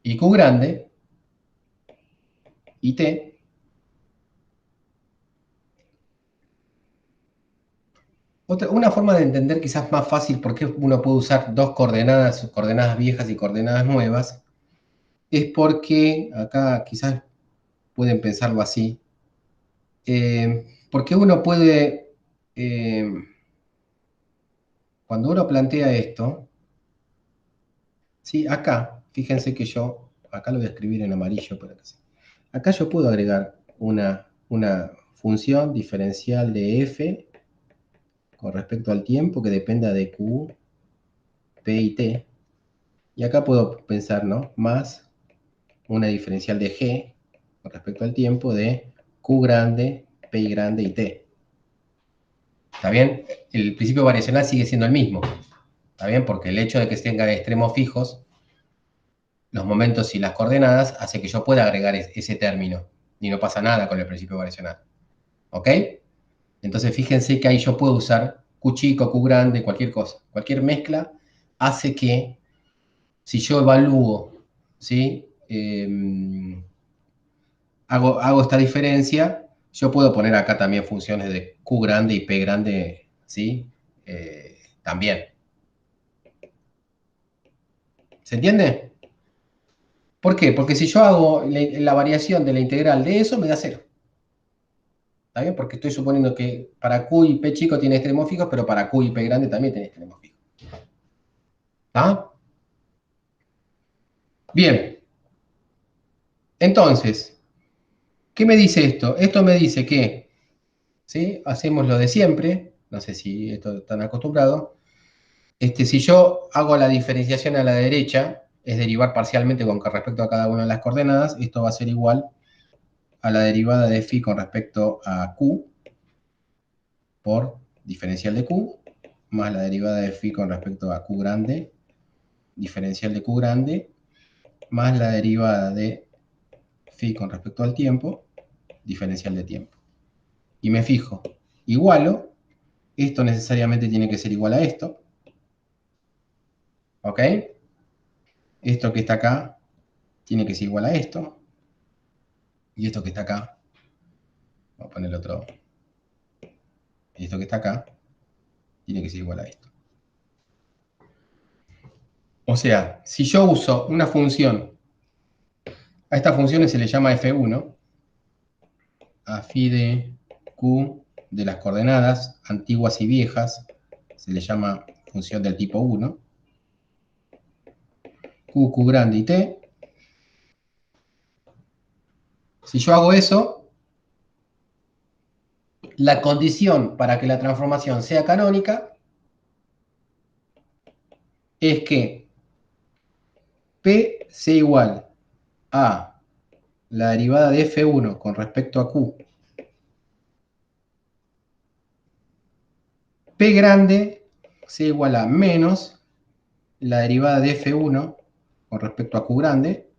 y Q grande y T, una forma de entender quizás más fácil por qué uno puede usar dos coordenadas, coordenadas viejas y coordenadas nuevas, es porque, acá quizás pueden pensarlo así, porque uno puede, cuando uno plantea esto, ¿sí? Acá, fíjense que yo, acá lo voy a escribir en amarillo, para que acá yo puedo agregar una función diferencial de f con respecto al tiempo que dependa de q, p y t. Y acá puedo pensar, ¿no? Más una diferencial de g con respecto al tiempo de q grande, p grande y t. ¿Está bien? El principio variacional sigue siendo el mismo. ¿Está bien? Porque el hecho de que tenga extremos fijos, los momentos y las coordenadas, hace que yo pueda agregar ese término. Y no pasa nada con el principio variacional. ¿Ok? Entonces fíjense que ahí yo puedo usar Q chico, Q grande, cualquier cosa. Cualquier mezcla hace que, si yo evalúo, ¿sí? Hago esta diferencia, yo puedo poner acá también funciones de Q grande y P grande, ¿sí? También. ¿Se entiende? ¿Por qué? Porque si yo hago la variación de la integral de eso, me da cero. ¿Está bien? Porque estoy suponiendo que para Q y P chico tiene extremos fijos, pero para Q y P grande también tiene extremos fijos. ¿Está? Bien. Entonces, ¿qué me dice esto? Esto me dice que, ¿sí? Hacemos lo de siempre. No sé si esto están acostumbrados. Si yo hago la diferenciación a la derecha, es derivar parcialmente con respecto a cada una de las coordenadas, esto va a ser igual a la derivada de phi con respecto a q por diferencial de q, más la derivada de phi con respecto a q grande, diferencial de q grande, más la derivada de phi con respecto al tiempo, diferencial de tiempo. Y me fijo, igualo, esto necesariamente tiene que ser igual a esto, ¿ok? Esto que está acá tiene que ser igual a esto, y esto que está acá, vamos a poner otro, y esto que está acá, tiene que ser igual a esto. O sea, si yo uso una función, a esta función se le llama f1, a phi de q de las coordenadas antiguas y viejas, se le llama función del tipo 1, q grande y t. Si yo hago eso, la condición para que la transformación sea canónica es que P sea igual a la derivada de f1 con respecto a q, P grande sea igual a menos la derivada de f1 con respecto a q grande,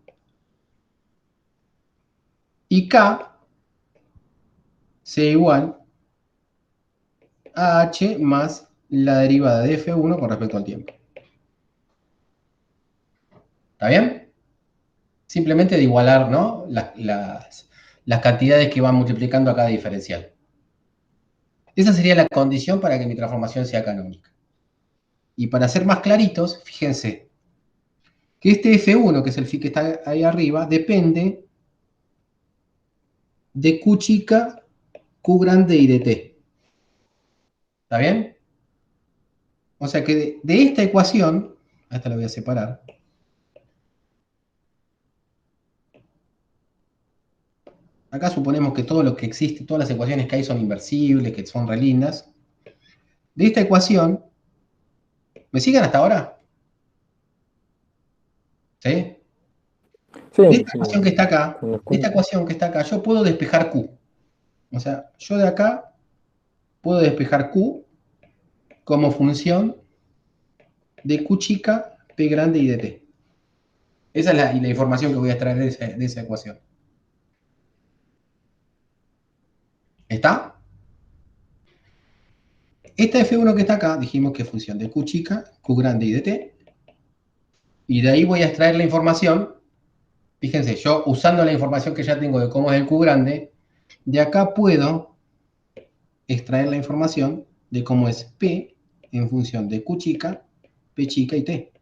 y k sea igual a h más la derivada de f1 con respecto al tiempo. ¿Está bien? Simplemente de igualar, ¿no? las cantidades que van multiplicando a cada diferencial. Esa sería la condición para que mi transformación sea canónica. Y para ser más claritos, fíjense que este f1, que es el phi que está ahí arriba, depende de Q chica, Q grande y de T. ¿Está bien? O sea que de esta ecuación, esta la voy a separar. Acá suponemos que todo lo que existe, todas las ecuaciones que hay son inversibles, que son re lindas. De esta ecuación, ¿me siguen hasta ahora? ¿Sí? Sí, De esta sí, ecuación que está acá, con los de esta cuentos. ecuación que está acá, yo puedo despejar Q. O sea, yo de acá puedo despejar Q como función de Q chica, P grande y de T. Esa es la información que voy a extraer de esa ecuación. ¿Está? Esta F1 que está acá, dijimos que es función de Q chica, Q grande y de T. Y de ahí voy a extraer la información. Fíjense, yo usando la información que ya tengo de cómo es el Q grande, de acá puedo extraer la información de cómo es P en función de Q chica, P chica y T.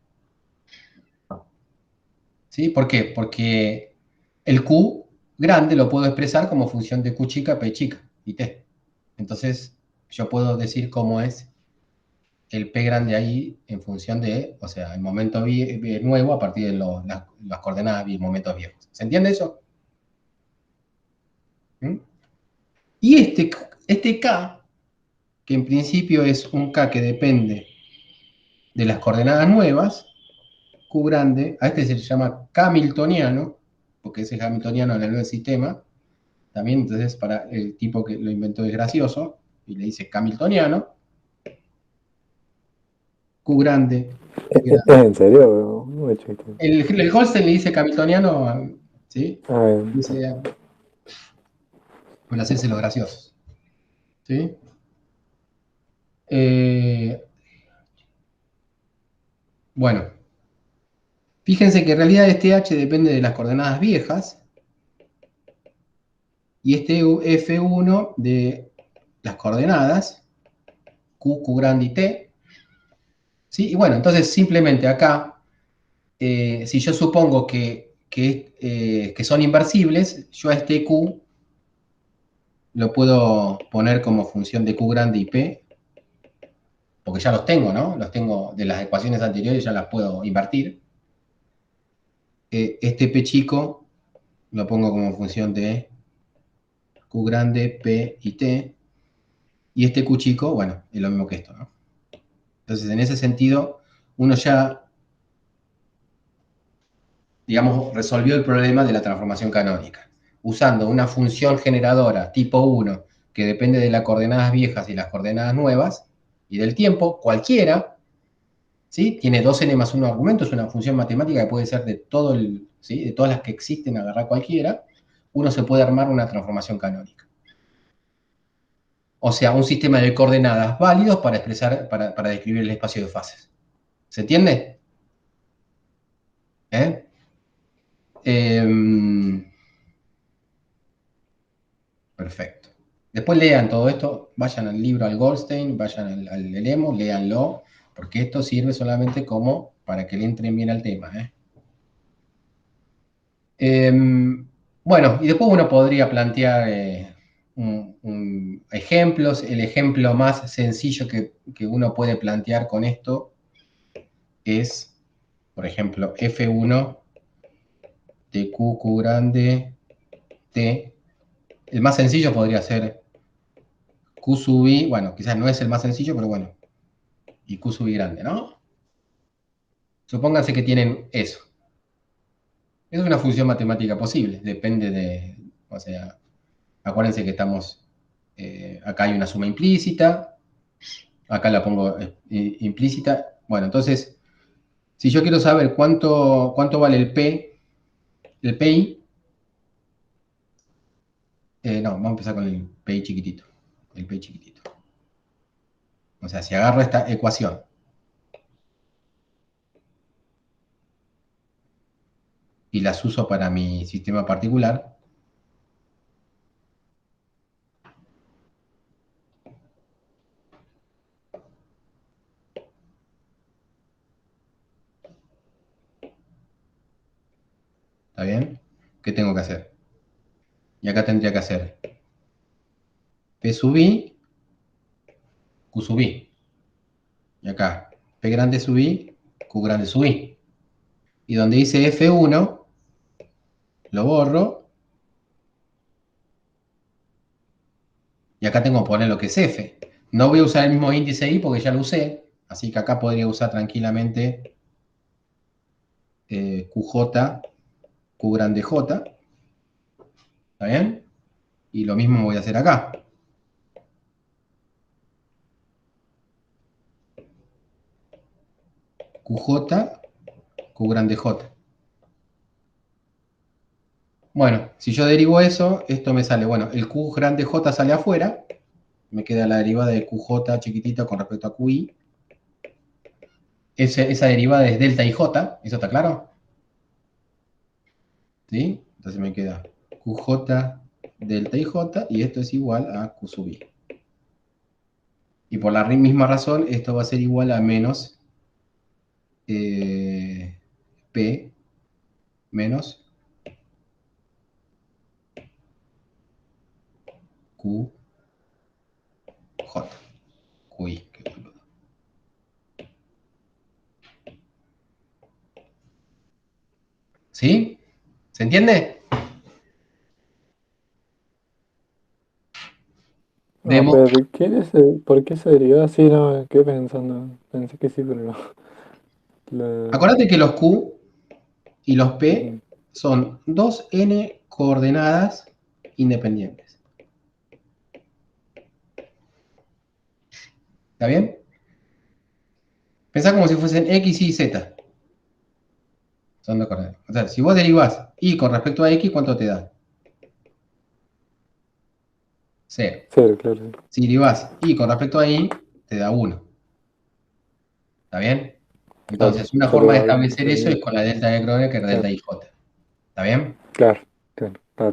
¿Sí? ¿Por qué? Porque el Q grande lo puedo expresar como función de Q chica, P chica y T. Entonces, yo puedo decir cómo es el P grande ahí en función de, o sea, el momento nuevo a partir de las coordenadas y momentos viejos. ¿Se entiende eso? ¿Mm? Y este K, que en principio es un K que depende de las coordenadas nuevas, Q grande, a este se le llama K hamiltoniano, porque ese es hamiltoniano en el nuevo sistema, también entonces para el tipo que lo inventó es gracioso, y le dice K hamiltoniano, Q grande, P ¿Es grande. en serio? Muy chiste. El Holstein le dice K hamiltoniano, ¿sí? Ah, Dice, por hacerse los graciosos, ¿sí? Eh, bueno, fíjense que en realidad este H depende de las coordenadas viejas, y este F1 de las coordenadas, Q, Q grande y T, ¿sí? Y bueno, entonces simplemente acá, si yo supongo que son inversibles, yo a este Q lo puedo poner como función de Q grande y P, porque ya los tengo, ¿no? Los tengo de las ecuaciones anteriores, ya las puedo invertir. Este P chico lo pongo como función de Q grande, P y T, y este Q chico, bueno, es lo mismo que esto, ¿no? Entonces, en ese sentido, uno ya, digamos, resolvió el problema de la transformación canónica, usando una función generadora tipo 1 que depende de las coordenadas viejas y las coordenadas nuevas, y del tiempo, cualquiera, ¿sí? Tiene 2n más 1 argumentos, una función matemática que puede ser de, todo el, ¿sí? De todas las que existen, agarrar cualquiera, uno se puede armar una transformación canónica. O sea, un sistema de coordenadas válidos para expresar, para describir el espacio de fases. ¿Se entiende? ¿Eh? Eh, perfecto. Después lean todo esto, vayan al libro, al Goldstein, vayan al Lelemo, léanlo, porque esto sirve solamente como para que le entren bien al tema. Bueno, y después uno podría plantear ejemplos. El ejemplo más sencillo que uno puede plantear con esto es, por ejemplo, F1 de Q, Q grande, T. El más sencillo podría ser Q sub I, bueno, quizás no es el más sencillo, pero bueno, y Q sub I grande, ¿no? Supónganse que tienen eso. Es una función matemática posible, depende de, o sea, acuérdense que estamos, acá hay una suma implícita, acá la pongo implícita. Bueno, entonces, si yo quiero saber cuánto vale el PI, no, vamos a empezar con el PI chiquitito, el PI chiquitito. O sea, si agarro esta ecuación y las uso para mi sistema particular, ¿está bien? ¿Qué tengo que hacer? Y acá tendría que hacer P sub I, Q sub I. Y acá P grande sub I, Q grande sub I. Y donde dice F1, lo borro. Y acá tengo que poner lo que es F. No voy a usar el mismo índice I porque ya lo usé. Así que acá podría usar tranquilamente QJ, Q grande J. ¿Está bien? Y lo mismo voy a hacer acá. QJ, Q grande J. Bueno, si yo derivo eso, esto me sale, bueno, el Q grande J sale afuera, me queda la derivada de QJ chiquitita con respecto a QI. Esa derivada es delta IJ, ¿eso está claro? ¿Sí? Entonces me queda QJ delta IJ y esto es igual a Q sub I. Y por la misma razón, esto va a ser igual a menos P menos QJ. QI, qué boludo. ¿Sí? ¿Se entiende? Ah, Demo. pero ¿por qué se deriva así? No, quedé pensando. Pensé que sí, pero no. La- Acordate que los Q y los P Ujú. son dos n coordenadas independientes. ¿Está bien? Pensá como si fuesen X, Y, Z. Son dos coordenadas. O sea, si vos derivás Y con respecto a X, ¿cuánto te da? 0. Cero, claro. Si derivás Y con respecto a Y, te da 1. ¿Está bien? Claro, Entonces, una solo forma de va uno establecer sobre eso es el. con la delta de Kronecker, delta Claro, IJ. ¿Está bien? claro, claro. Ta.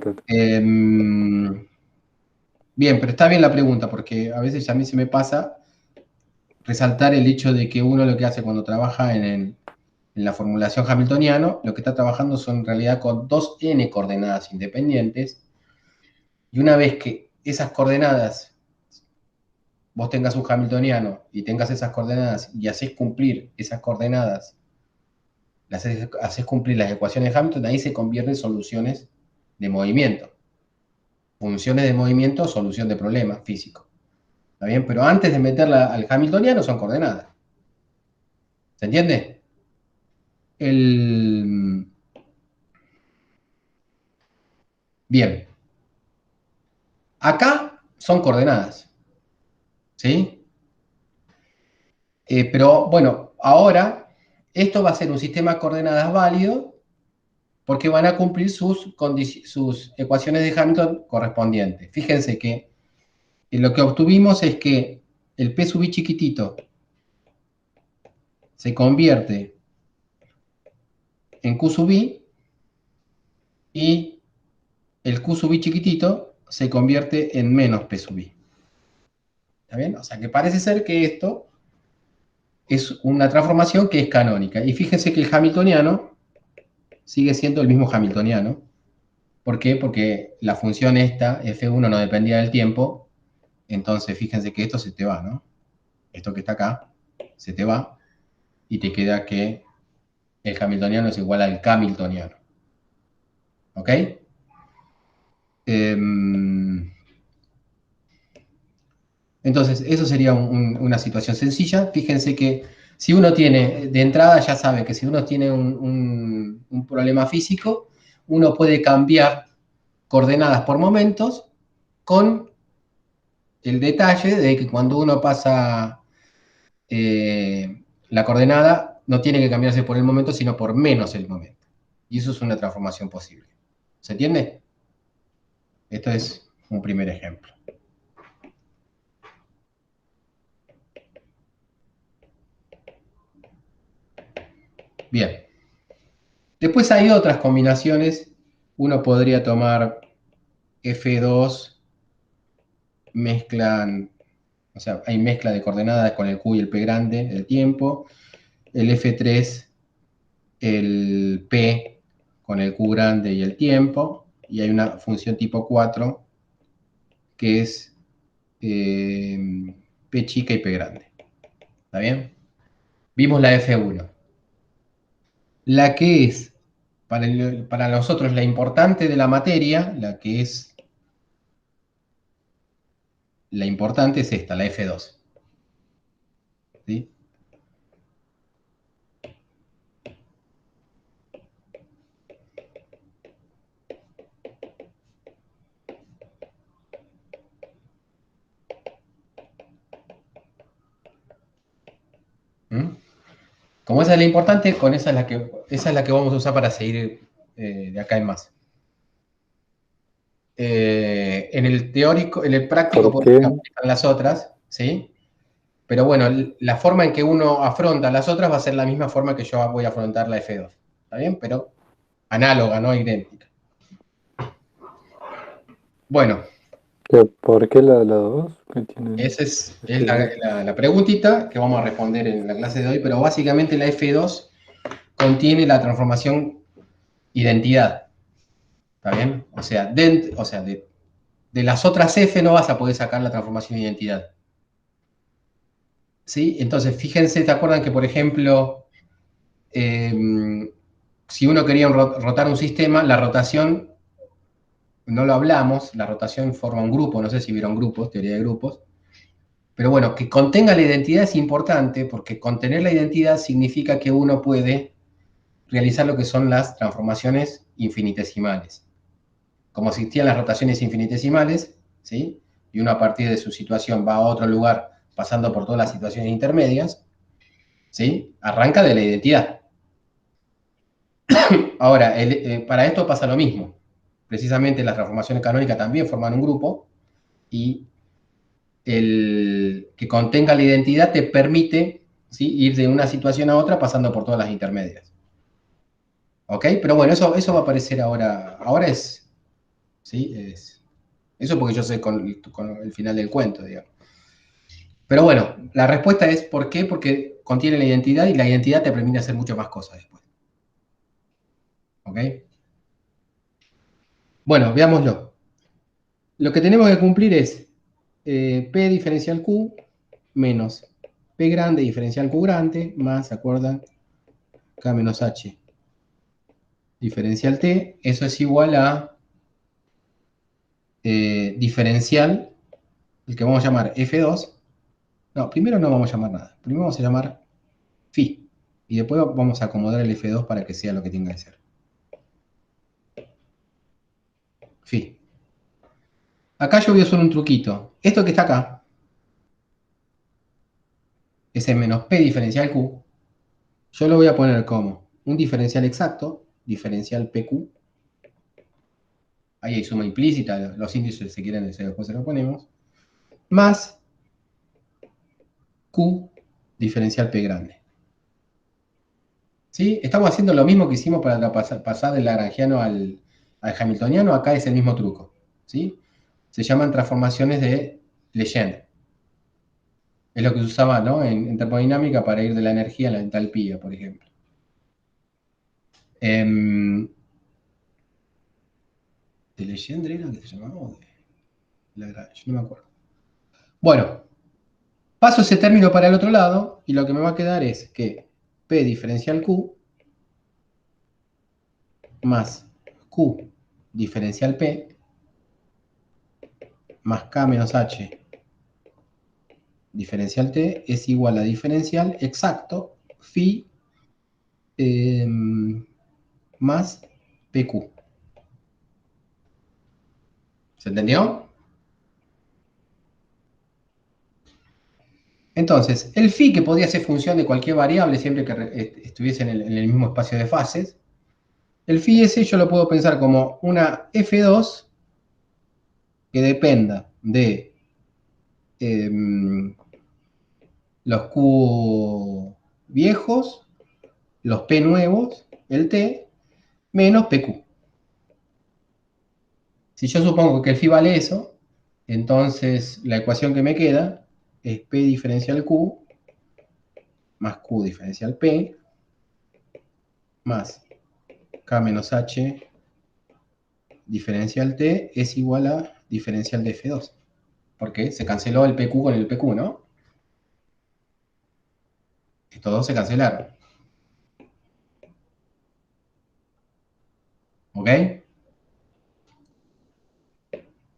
Bien, pero está bien la pregunta, porque a veces a mí se me pasa resaltar el hecho de que uno lo que hace cuando trabaja en la formulación hamiltoniano, lo que está trabajando son en realidad con dos n coordenadas independientes, y una vez que esas coordenadas, vos tengas un hamiltoniano y tengas esas coordenadas y haces cumplir esas coordenadas, haces cumplir las ecuaciones de Hamilton, ahí se convierten en soluciones de movimiento. Funciones de movimiento, solución de problema físico. ¿Está bien? Pero antes de meterla al hamiltoniano son coordenadas. ¿Se entiende? El... Bien. Acá son coordenadas. ¿Sí? Pero bueno, ahora esto va a ser un sistema de coordenadas válido porque van a cumplir sus ecuaciones de Hamilton correspondientes. Fíjense que lo que obtuvimos es que el P sub i chiquitito se convierte en Q sub i y el Q sub i chiquitito se convierte en menos P sub i. ¿Está bien? O sea que parece ser que esto es una transformación que es canónica. Y fíjense que el hamiltoniano sigue siendo el mismo hamiltoniano. ¿Por qué? Porque la función esta, F1, no dependía del tiempo. Entonces, fíjense que esto se te va, ¿no? Esto que está acá, se te va. Y te queda que el hamiltoniano es igual al camiltoniano. ¿Ok? Entonces, eso sería una situación sencilla. Fíjense que si uno tiene, de entrada ya sabe que si uno tiene un problema físico, uno puede cambiar coordenadas por momentos con el detalle de que cuando uno pasa la coordenada, no tiene que cambiarse por el momento, sino por menos el momento. Y eso es una transformación posible. ¿Se entiende? Esto es un primer ejemplo. Bien. Después hay otras combinaciones. Uno podría tomar F2, mezclan, o sea, hay mezcla de coordenadas con el Q y el P grande, el tiempo. El F3, el P con el Q grande y el tiempo. y hay una función tipo 4 que es P chica y P grande. ¿Está bien? Vimos la F1. La que es para nosotros la importante de la materia, la que es la importante es esta, la F2. ¿Sí? ¿Mm? Como esa es la importante, con esa es la que vamos a usar para seguir de acá en más. En el teórico, en el práctico, ¿Por puede ser que qué? aparezcan las otras, ¿sí? Pero bueno, la forma en que uno afronta las otras va a ser la misma forma que yo voy a afrontar la F2. ¿Está bien? Pero análoga, no idéntica. Bueno, ¿Por qué la 2? ¿Qué tiene esa es especial? la preguntita que vamos a responder en la clase de hoy, pero básicamente la F2 contiene la transformación identidad. ¿Está bien? O sea, de las otras F no vas a poder sacar la transformación identidad. ¿Sí? Entonces, fíjense, ¿te acuerdan que, por ejemplo, si uno quería rotar un sistema, la rotación, no lo hablamos, la rotación forma un grupo, no sé si vieron grupos, teoría de grupos, pero bueno, que contenga la identidad es importante porque contener la identidad significa que uno puede realizar lo que son las transformaciones infinitesimales. Como existían las rotaciones infinitesimales, ¿sí? Y uno a partir de su situación va a otro lugar pasando por todas las situaciones intermedias, ¿sí? Arranca de la identidad. Ahora, para esto pasa lo mismo. Precisamente las transformaciones canónicas también forman un grupo y el que contenga la identidad te permite, ¿sí?, ir de una situación a otra pasando por todas las intermedias. ¿Ok? Pero bueno, eso va a aparecer ahora. Ahora es, ¿sí? Eso porque yo sé con el final del cuento, digamos. Pero bueno, la respuesta es ¿por qué? Porque contiene la identidad y la identidad te permite hacer mucho más cosas después. ¿Ok? Bueno, veámoslo. Lo que tenemos que cumplir es P diferencial Q menos P grande diferencial Q grande más, ¿se acuerdan? K menos H diferencial T. Eso es igual a diferencial, el que vamos a llamar F2. No, primero no vamos a llamar nada. Primero vamos a llamar phi. Y después vamos a acomodar el F2 para que sea lo que tenga que ser. Phi. Acá yo voy a usar un truquito. Esto que está acá, ese menos P diferencial Q, yo lo voy a poner como un diferencial exacto, diferencial PQ. Ahí hay suma implícita, los índices si quieren después se lo ponemos. Más Q diferencial P grande. ¿Sí? Estamos haciendo lo mismo que hicimos para pasar del lagrangiano al hamiltoniano. Acá es el mismo truco. ¿Sí? Se llaman transformaciones de Legendre. Es lo que se usaba, ¿no?, en termodinámica para ir de la energía a la entalpía, por ejemplo. ¿De Legendre era que se llamaba? ¿O de Lagrange? No me acuerdo. Bueno, paso ese término para el otro lado y lo que me va a quedar es que P diferencial Q más Q diferencial P más K menos H diferencial T es igual a diferencial exacto phi más PQ. ¿Se entendió? Entonces, el phi, que podía ser función de cualquier variable siempre que estuviese en el mismo espacio de fases, el phi ese yo lo puedo pensar como una F2 que dependa de los Q viejos, los P nuevos, el T, menos PQ. Si yo supongo que el phi vale eso, entonces la ecuación que me queda es P diferencial Q más Q diferencial P más K menos H diferencial T es igual a diferencial de F2. Porque se canceló el PQ con el PQ, ¿no? Estos dos se cancelaron. ¿Ok?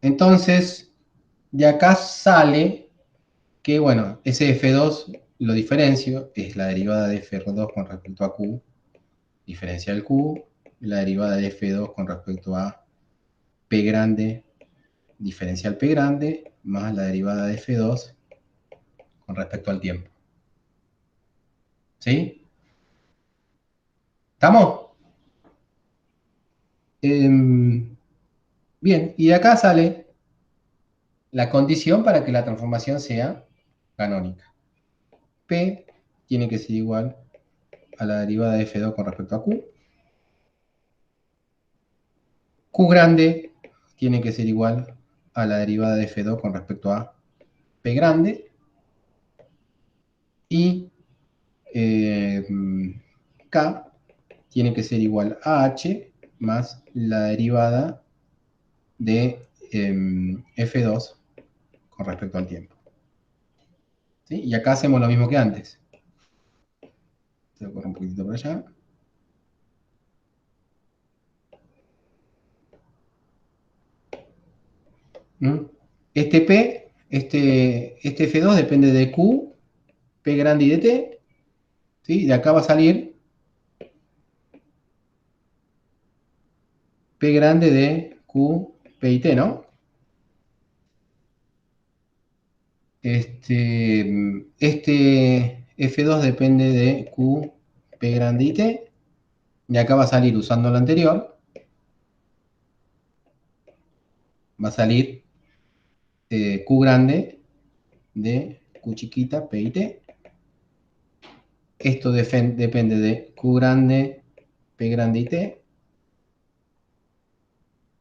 Entonces, de acá sale que, bueno, ese F2 lo diferencio, es la derivada de F2 con respecto a Q, diferencial Q, la derivada de F2 con respecto a P grande, diferencial P grande, más la derivada de F2 con respecto al tiempo. ¿Sí? ¿Estamos? Bien, y de acá sale la condición para que la transformación sea canónica. P tiene que ser igual a la derivada de F2 con respecto a Q. Q grande tiene que ser igual a la derivada de F2 con respecto a P grande. Y K tiene que ser igual a H más la derivada de F2 con respecto al tiempo. ¿Sí? Y acá hacemos lo mismo que antes. Se corre un poquitito por allá. Este P, este F2 depende de Q, P grande y de T. ¿Sí? De acá va a salir P grande de Q, P y T, ¿no? Este F2 depende de Q, P grande y T. De acá va a salir, usando lo anterior, va a salir Q grande de Q chiquita, P y T. Esto depende de Q grande, P grande y T.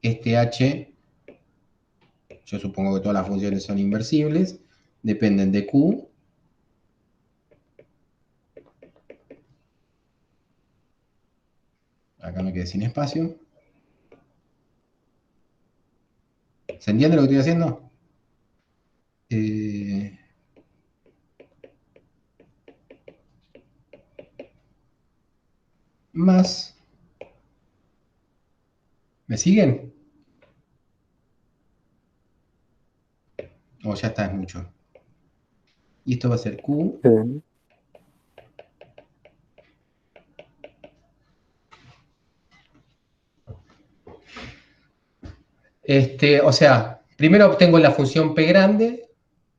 Este H, yo supongo que todas las funciones son inversibles, dependen de Q. Acá me quedé sin espacio. ¿Se entiende lo que estoy haciendo? Más. ¿Me siguen? O ya está, es mucho. Y esto va a ser Q. Sí. O sea, primero obtengo la función P grande,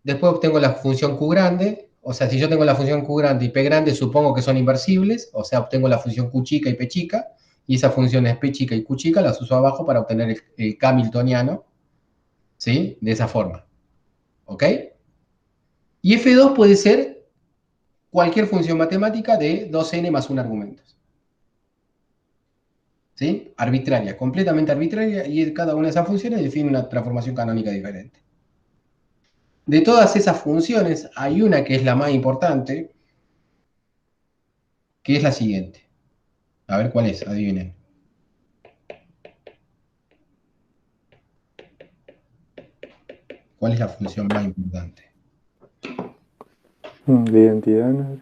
después obtengo la función Q grande. O sea, si yo tengo la función Q grande y P grande, supongo que son inversibles. O sea, obtengo la función Q chica y P chica. Y esas funciones P chica y Q chica las uso abajo para obtener el K hamiltoniano. ¿Sí? De esa forma. ¿Ok? Y F2 puede ser cualquier función matemática de 2n más un argumento. ¿Sí? Arbitraria, completamente arbitraria, y cada una de esas funciones define una transformación canónica diferente. De todas esas funciones, hay una que es la más importante, que es la siguiente. A ver cuál es, adivinen. ¿Cuál es la función más importante? De identidad, ¿no?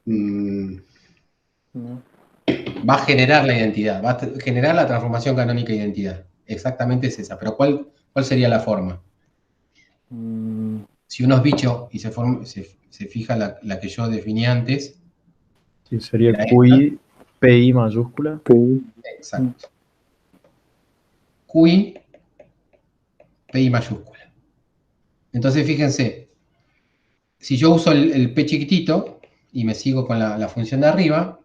Mm, No. va a generar la identidad, va a generar la transformación canónica de identidad. Exactamente es esa, pero ¿cuál sería la forma? Mm, Si uno es bicho y se fija la que yo definí antes, Sí, sería era esta. QI, PI mayúscula. PI. Exacto. QI, PI mayúscula. Entonces, fíjense, si yo uso el P chiquitito y me sigo con la función de arriba,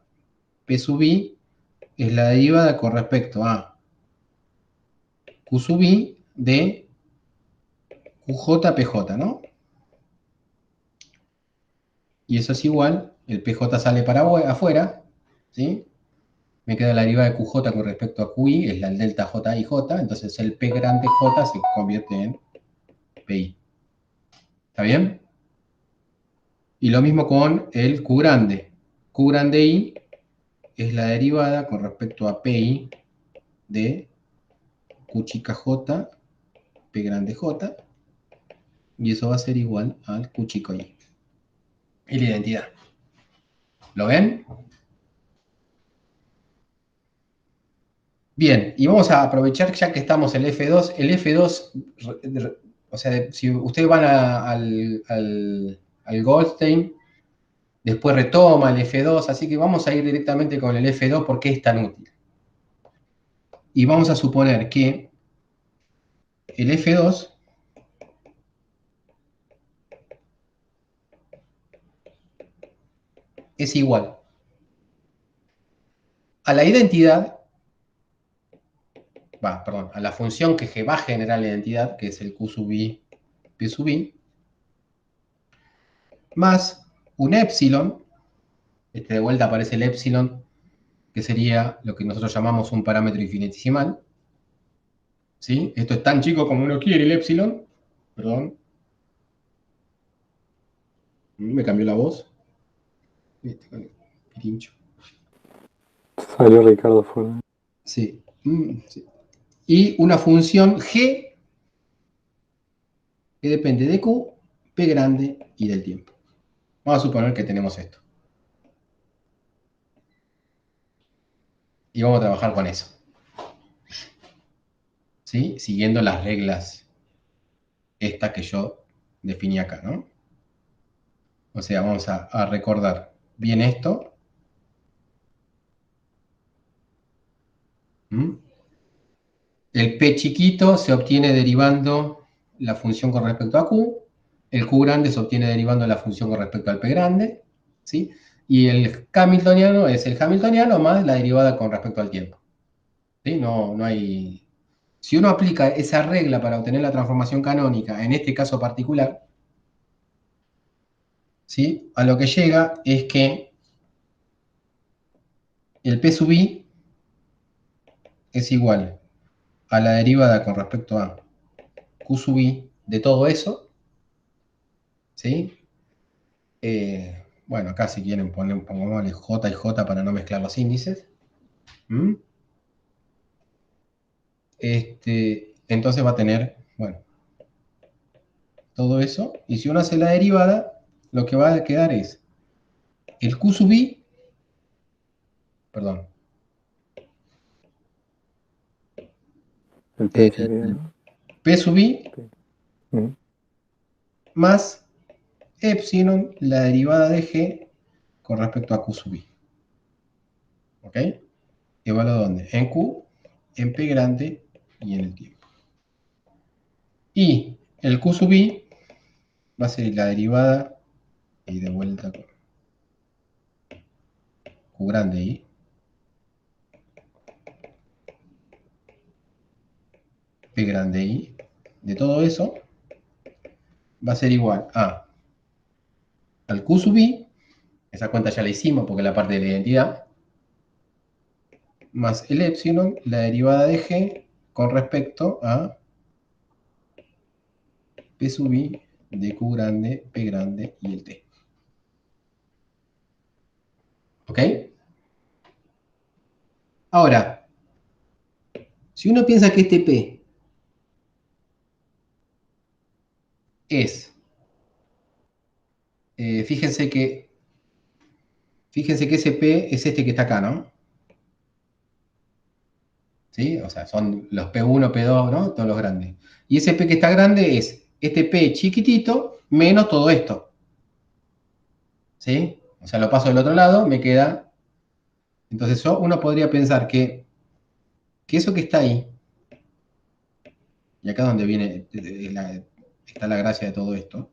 P sub I es la derivada con respecto a Q sub I de QJ PJ, ¿no? Y eso es igual, el PJ sale para afuera, ¿sí? Me queda la derivada de QJ con respecto a QI, es la delta J y J, entonces el P grande J se convierte en PI. ¿Está bien? Y lo mismo con el Q grande. Q grande I es la derivada con respecto a PI de Q chica J, P grande J, y eso va a ser igual al Q chico Y. Y la identidad. ¿Lo ven? Bien, y vamos a aprovechar ya que estamos en el F2. El F2, o sea, si ustedes van al Goldstein, después retoma el F2, así que vamos a ir directamente con el F2 porque es tan útil. Y vamos a suponer que el F2 es igual a la identidad, perdón, a la función que va a generar la identidad, que es el Q sub I, P sub I, más un epsilon, de vuelta aparece el epsilon, que sería lo que nosotros llamamos un parámetro infinitesimal. ¿Sí? Esto es tan chico como uno quiere, el epsilon. Perdón. Me cambió la voz. Pirincho. Salió Ricardo fuera. Sí. Sí. Y una función g que depende de q, p grande y del tiempo. Vamos a suponer que tenemos esto. Y vamos a trabajar con eso. ¿Sí? Siguiendo las reglas estas que yo definí acá, ¿no? O sea, vamos a recordar bien esto. ¿Mm? El p chiquito se obtiene derivando la función con respecto a q. El q grande se obtiene derivando la función con respecto al p grande. ¿Sí? Y el hamiltoniano es el hamiltoniano más la derivada con respecto al tiempo. ¿Sí? No hay... Si uno aplica esa regla para obtener la transformación canónica, en este caso particular, ¿sí? A lo que llega es que el p sub i es igual a la derivada con respecto a q sub i de todo eso, ¿sí? Bueno, acá si quieren pongámosle J y J para no mezclar los índices. ¿Mm? Entonces va a tener, bueno, todo eso. Y si uno hace la derivada, lo que va a quedar es el Q sub i, perdón, El P sería, el ¿no? P sub i P. Mm. más epsilon, la derivada de G con respecto a Q sub i. ¿Ok? ¿Evaluado dónde? En Q, en P grande y en el tiempo. Y el Q sub i va a ser la derivada, y de vuelta con Q grande y P grande y de todo eso va a ser igual a al Q sub i, esa cuenta ya la hicimos porque es la parte de la identidad, más el epsilon, la derivada de G con respecto a P sub i de Q grande, P grande y el T. ¿Ok? Ahora, si uno piensa que este P es, fíjense que ese P es este que está acá, ¿no? ¿Sí? O sea, son los P1, P2, ¿no? Todos los grandes. Y ese P que está grande es este P chiquitito menos todo esto. ¿Sí? O sea, lo paso del otro lado, me queda... Entonces uno podría pensar que eso que está ahí, y acá es donde viene, está la gracia de todo esto,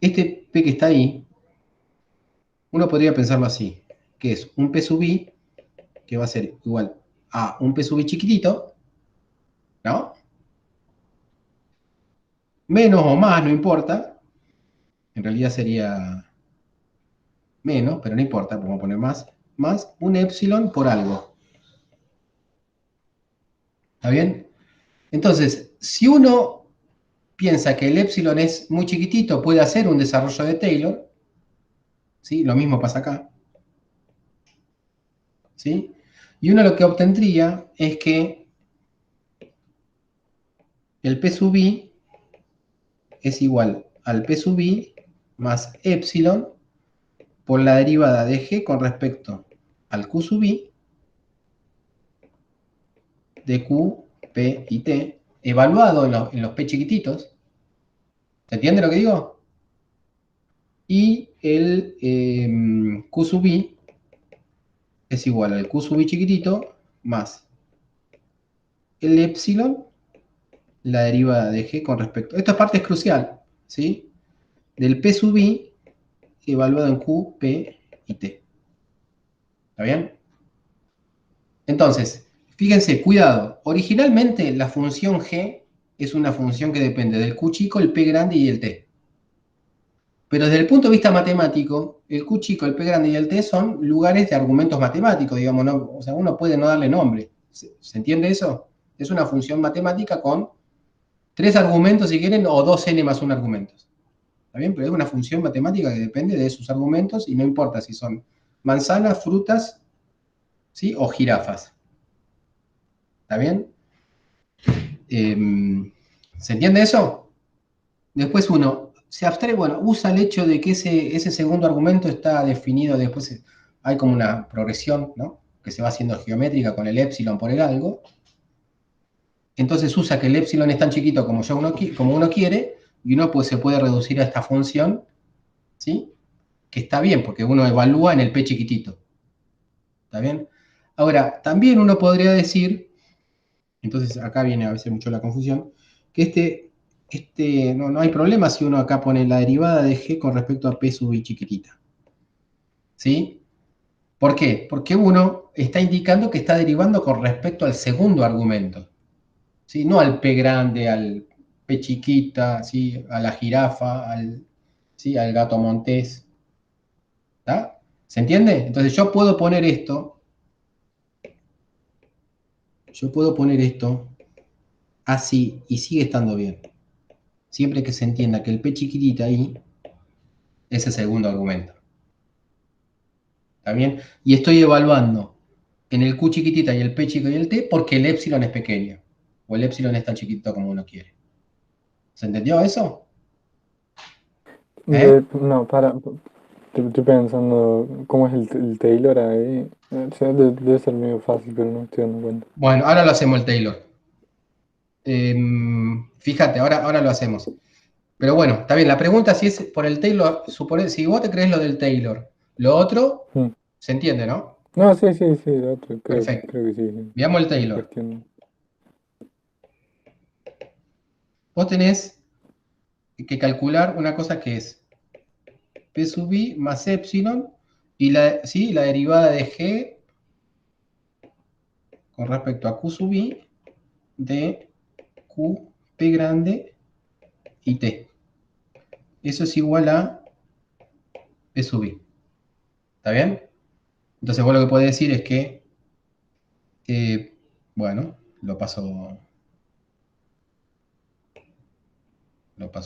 este P que está ahí, uno podría pensarlo así, que es un P sub i, que va a ser igual a un P sub i chiquitito, ¿no? Menos o más, no importa, en realidad sería menos, pero no importa, podemos poner más un epsilon por algo. ¿Está bien? Entonces, si uno piensa que el epsilon es muy chiquitito, puede hacer un desarrollo de Taylor, ¿sí? Lo mismo pasa acá, ¿sí? Y uno lo que obtendría es que el P sub I es igual al P sub I más epsilon por la derivada de G con respecto al Q sub I de Q, P y T, evaluado en los P chiquititos. ¿Se entiende lo que digo? Y el Q sub I es igual al Q sub I chiquitito más el epsilon, la derivada de G con respecto. Esta parte es crucial, ¿sí? Del P sub I evaluado en Q, P y T. ¿Está bien? Entonces, fíjense, cuidado. Originalmente la función G es una función que depende del Q chico, el P grande y el T. Pero desde el punto de vista matemático, el Q chico, el P grande y el T son lugares de argumentos matemáticos, digamos, ¿no? O sea, uno puede no darle nombre. ¿Se entiende eso? Es una función matemática con 3 argumentos, si quieren, o 2n más 1 argumentos. ¿Está bien? Pero es una función matemática que depende de sus argumentos y no importa si son manzanas, frutas, ¿sí? O jirafas. ¿Está bien? ¿Se entiende eso? Después uno se abstrae, bueno, usa el hecho de que ese segundo argumento está definido, después hay como una progresión, ¿no? Que se va haciendo geométrica con el epsilon por el algo. Entonces usa que el epsilon es tan chiquito como uno quiere, y uno pues se puede reducir a esta función, ¿sí? Que está bien, porque uno evalúa en el P chiquitito. ¿Está bien? Ahora, también uno podría decir, entonces acá viene a veces mucho la confusión, que no hay problema si uno acá pone la derivada de G con respecto a P sub I chiquitita. ¿Sí? ¿Por qué? Porque uno está indicando que está derivando con respecto al segundo argumento. ¿Sí? No al P grande, al P chiquita, ¿sí? A la jirafa, ¿sí? Al gato montés. ¿Está? ¿Se entiende? Entonces yo puedo poner esto así y sigue estando bien. Siempre que se entienda que el P chiquitita ahí es el segundo argumento. ¿Está bien? Y estoy evaluando en el Q chiquitita y el P chico y el T porque el epsilon es pequeño. O el epsilon es tan chiquito como uno quiere. ¿Se entendió eso? ¿Eh? No, estoy pensando cómo es el Taylor ahí. O sea, debe ser medio fácil, pero no estoy dando cuenta. Bueno, ahora lo hacemos el Taylor. Fíjate, ahora lo hacemos. Pero bueno, está bien. La pregunta si es por el Taylor, si vos te crees lo del Taylor, lo otro, Mm. se entiende, ¿no? No, sí, el otro, Perfecto. creo que sí. Veamos el Taylor. Cuestión. Vos tenés que calcular una cosa que es P sub I más epsilon y la derivada de G con respecto a Q sub I de Q, P grande y T. Eso es igual a P sub I. ¿Está bien? Entonces vos lo que podés decir es que, bueno, lo paso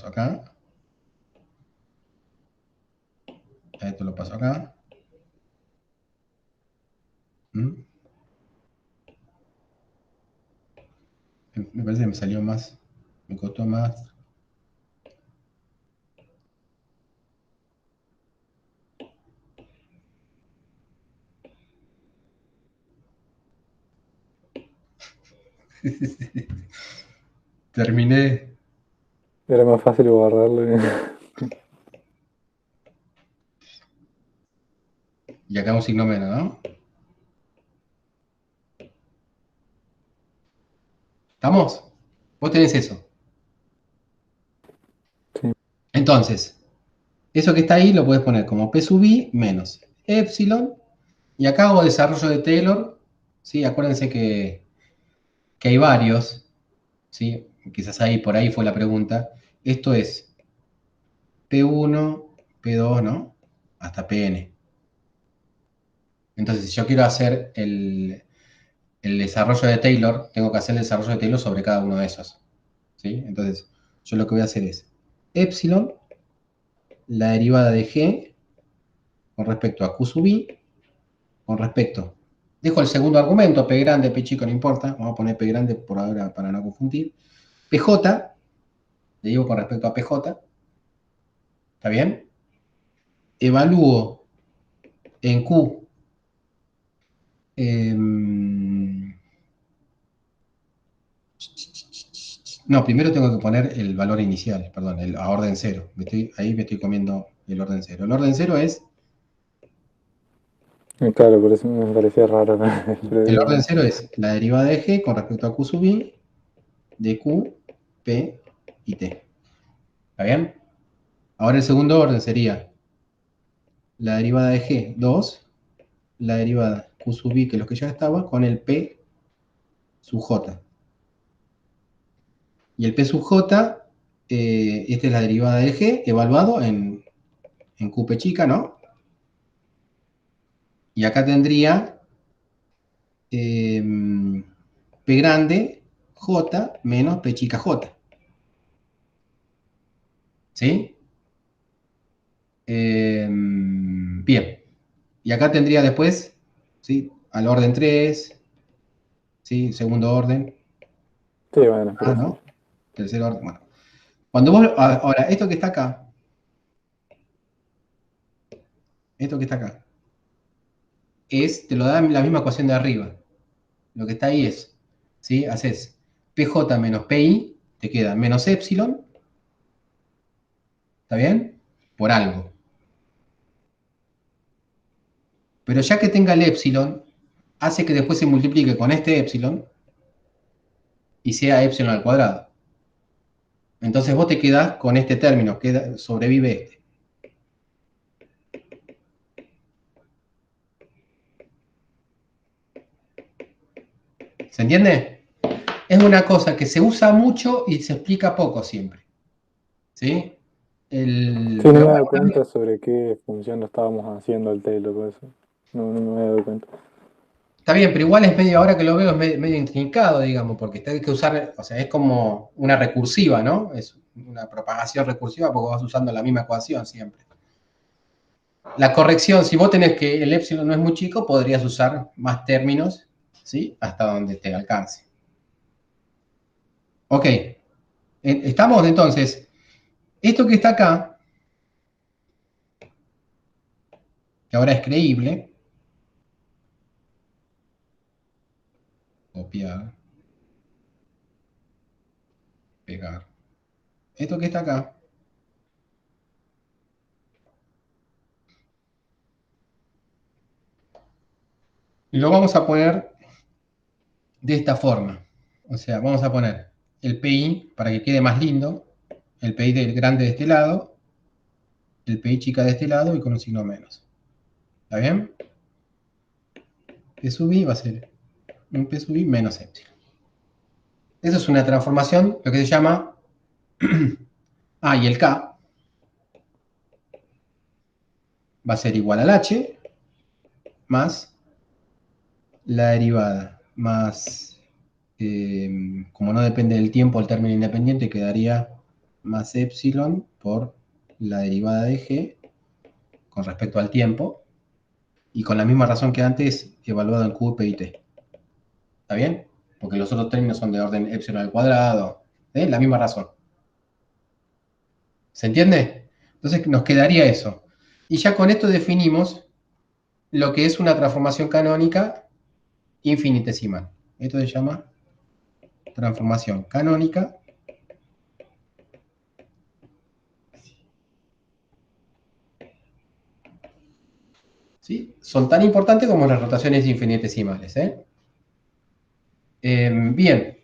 acá. Esto lo paso acá. ¿Mm? Me parece que me salió más, me costó más. Terminé. Era más fácil borrarlo. Y acá un signo menos, ¿no? ¿Estamos? Vos tenés eso. Sí. Entonces, eso que está ahí lo puedes poner como P sub I menos epsilon. Y acá hago desarrollo de Taylor. ¿Sí? Acuérdense que hay varios. ¿Sí? Quizás ahí por ahí fue la pregunta. Esto es P1, P2, ¿no? Hasta Pn. Entonces, si yo quiero hacer el desarrollo de Taylor, tengo que hacer el desarrollo de Taylor sobre cada uno de esos. ¿Sí? Entonces, yo lo que voy a hacer es epsilon, la derivada de G con respecto a Q sub I, con respecto, dejo el segundo argumento, P grande, P chico, no importa, vamos a poner P grande por ahora para no confundir, PJ, le digo con respecto a PJ, ¿está bien? Evalúo en Q no, primero tengo que poner el valor inicial, perdón, a orden 0. Ahí me estoy comiendo el orden 0. El orden 0 es... Claro, por eso me parecía raro. El orden 0 es la derivada de G con respecto a Q sub I de Q, P y T. ¿Está bien? Ahora el segundo orden sería la derivada de G, 2, la derivada Q sub I, que es lo que ya estaba, con el P sub J. Y el P sub J, esta es la derivada de G, evaluado en QP chica, ¿no? Y acá tendría P grande J menos P chica J. ¿Sí? Bien. Y acá tendría después, ¿sí? Al orden 3, ¿sí? Segundo orden. Sí, bueno, pero sí. ¿No? Tercer orden. Bueno. Cuando vos, ahora, esto que está acá, te lo da la misma ecuación de arriba. Lo que está ahí es, ¿sí? Haces PJ menos PI, te queda menos epsilon, ¿está bien? Por algo. Pero ya que tenga el epsilon, hace que después se multiplique con este epsilon y sea epsilon al cuadrado. Entonces vos te quedás con este término, sobrevive este. ¿Se entiende? Es una cosa que se usa mucho y se explica poco siempre. ¿Sí? Sí, no Pero me he bueno, dado cuenta sobre qué función lo estábamos haciendo el telo, por eso. No me he dado cuenta. está bien, pero igual es medio, ahora que lo veo, es medio intrincado, digamos, porque hay que usar, o sea, es como una recursiva, ¿no? Es una propagación recursiva porque vas usando la misma ecuación siempre. La corrección, si vos tenés que el epsilon no es muy chico, podrías usar más términos, ¿sí? Hasta donde te alcance. Ok. Estamos entonces, esto que está acá, que ahora es creíble, copiar, pegar. Esto que está acá, lo vamos a poner de esta forma. O sea, vamos a poner el PI para que quede más lindo, el PI del grande de este lado, el PI chica de este lado y con un signo menos. ¿Está bien? P sub I va a ser un P sub I menos epsilon. Eso es una transformación, lo que se llama... y el K va a ser igual al H más la derivada más, como no depende del tiempo, el término independiente quedaría más epsilon por la derivada de G con respecto al tiempo y con la misma razón que antes evaluado en Q, P y T. ¿Está bien? Porque los otros términos son de orden epsilon al cuadrado. La misma razón. ¿Se entiende? Entonces nos quedaría eso. Y ya con esto definimos lo que es una transformación canónica infinitesimal. Esto se llama transformación canónica ¿sí? Son tan importantes como las rotaciones infinitesimales. Bien,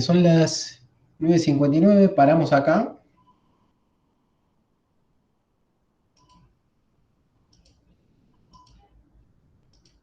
son las 9:59, paramos acá.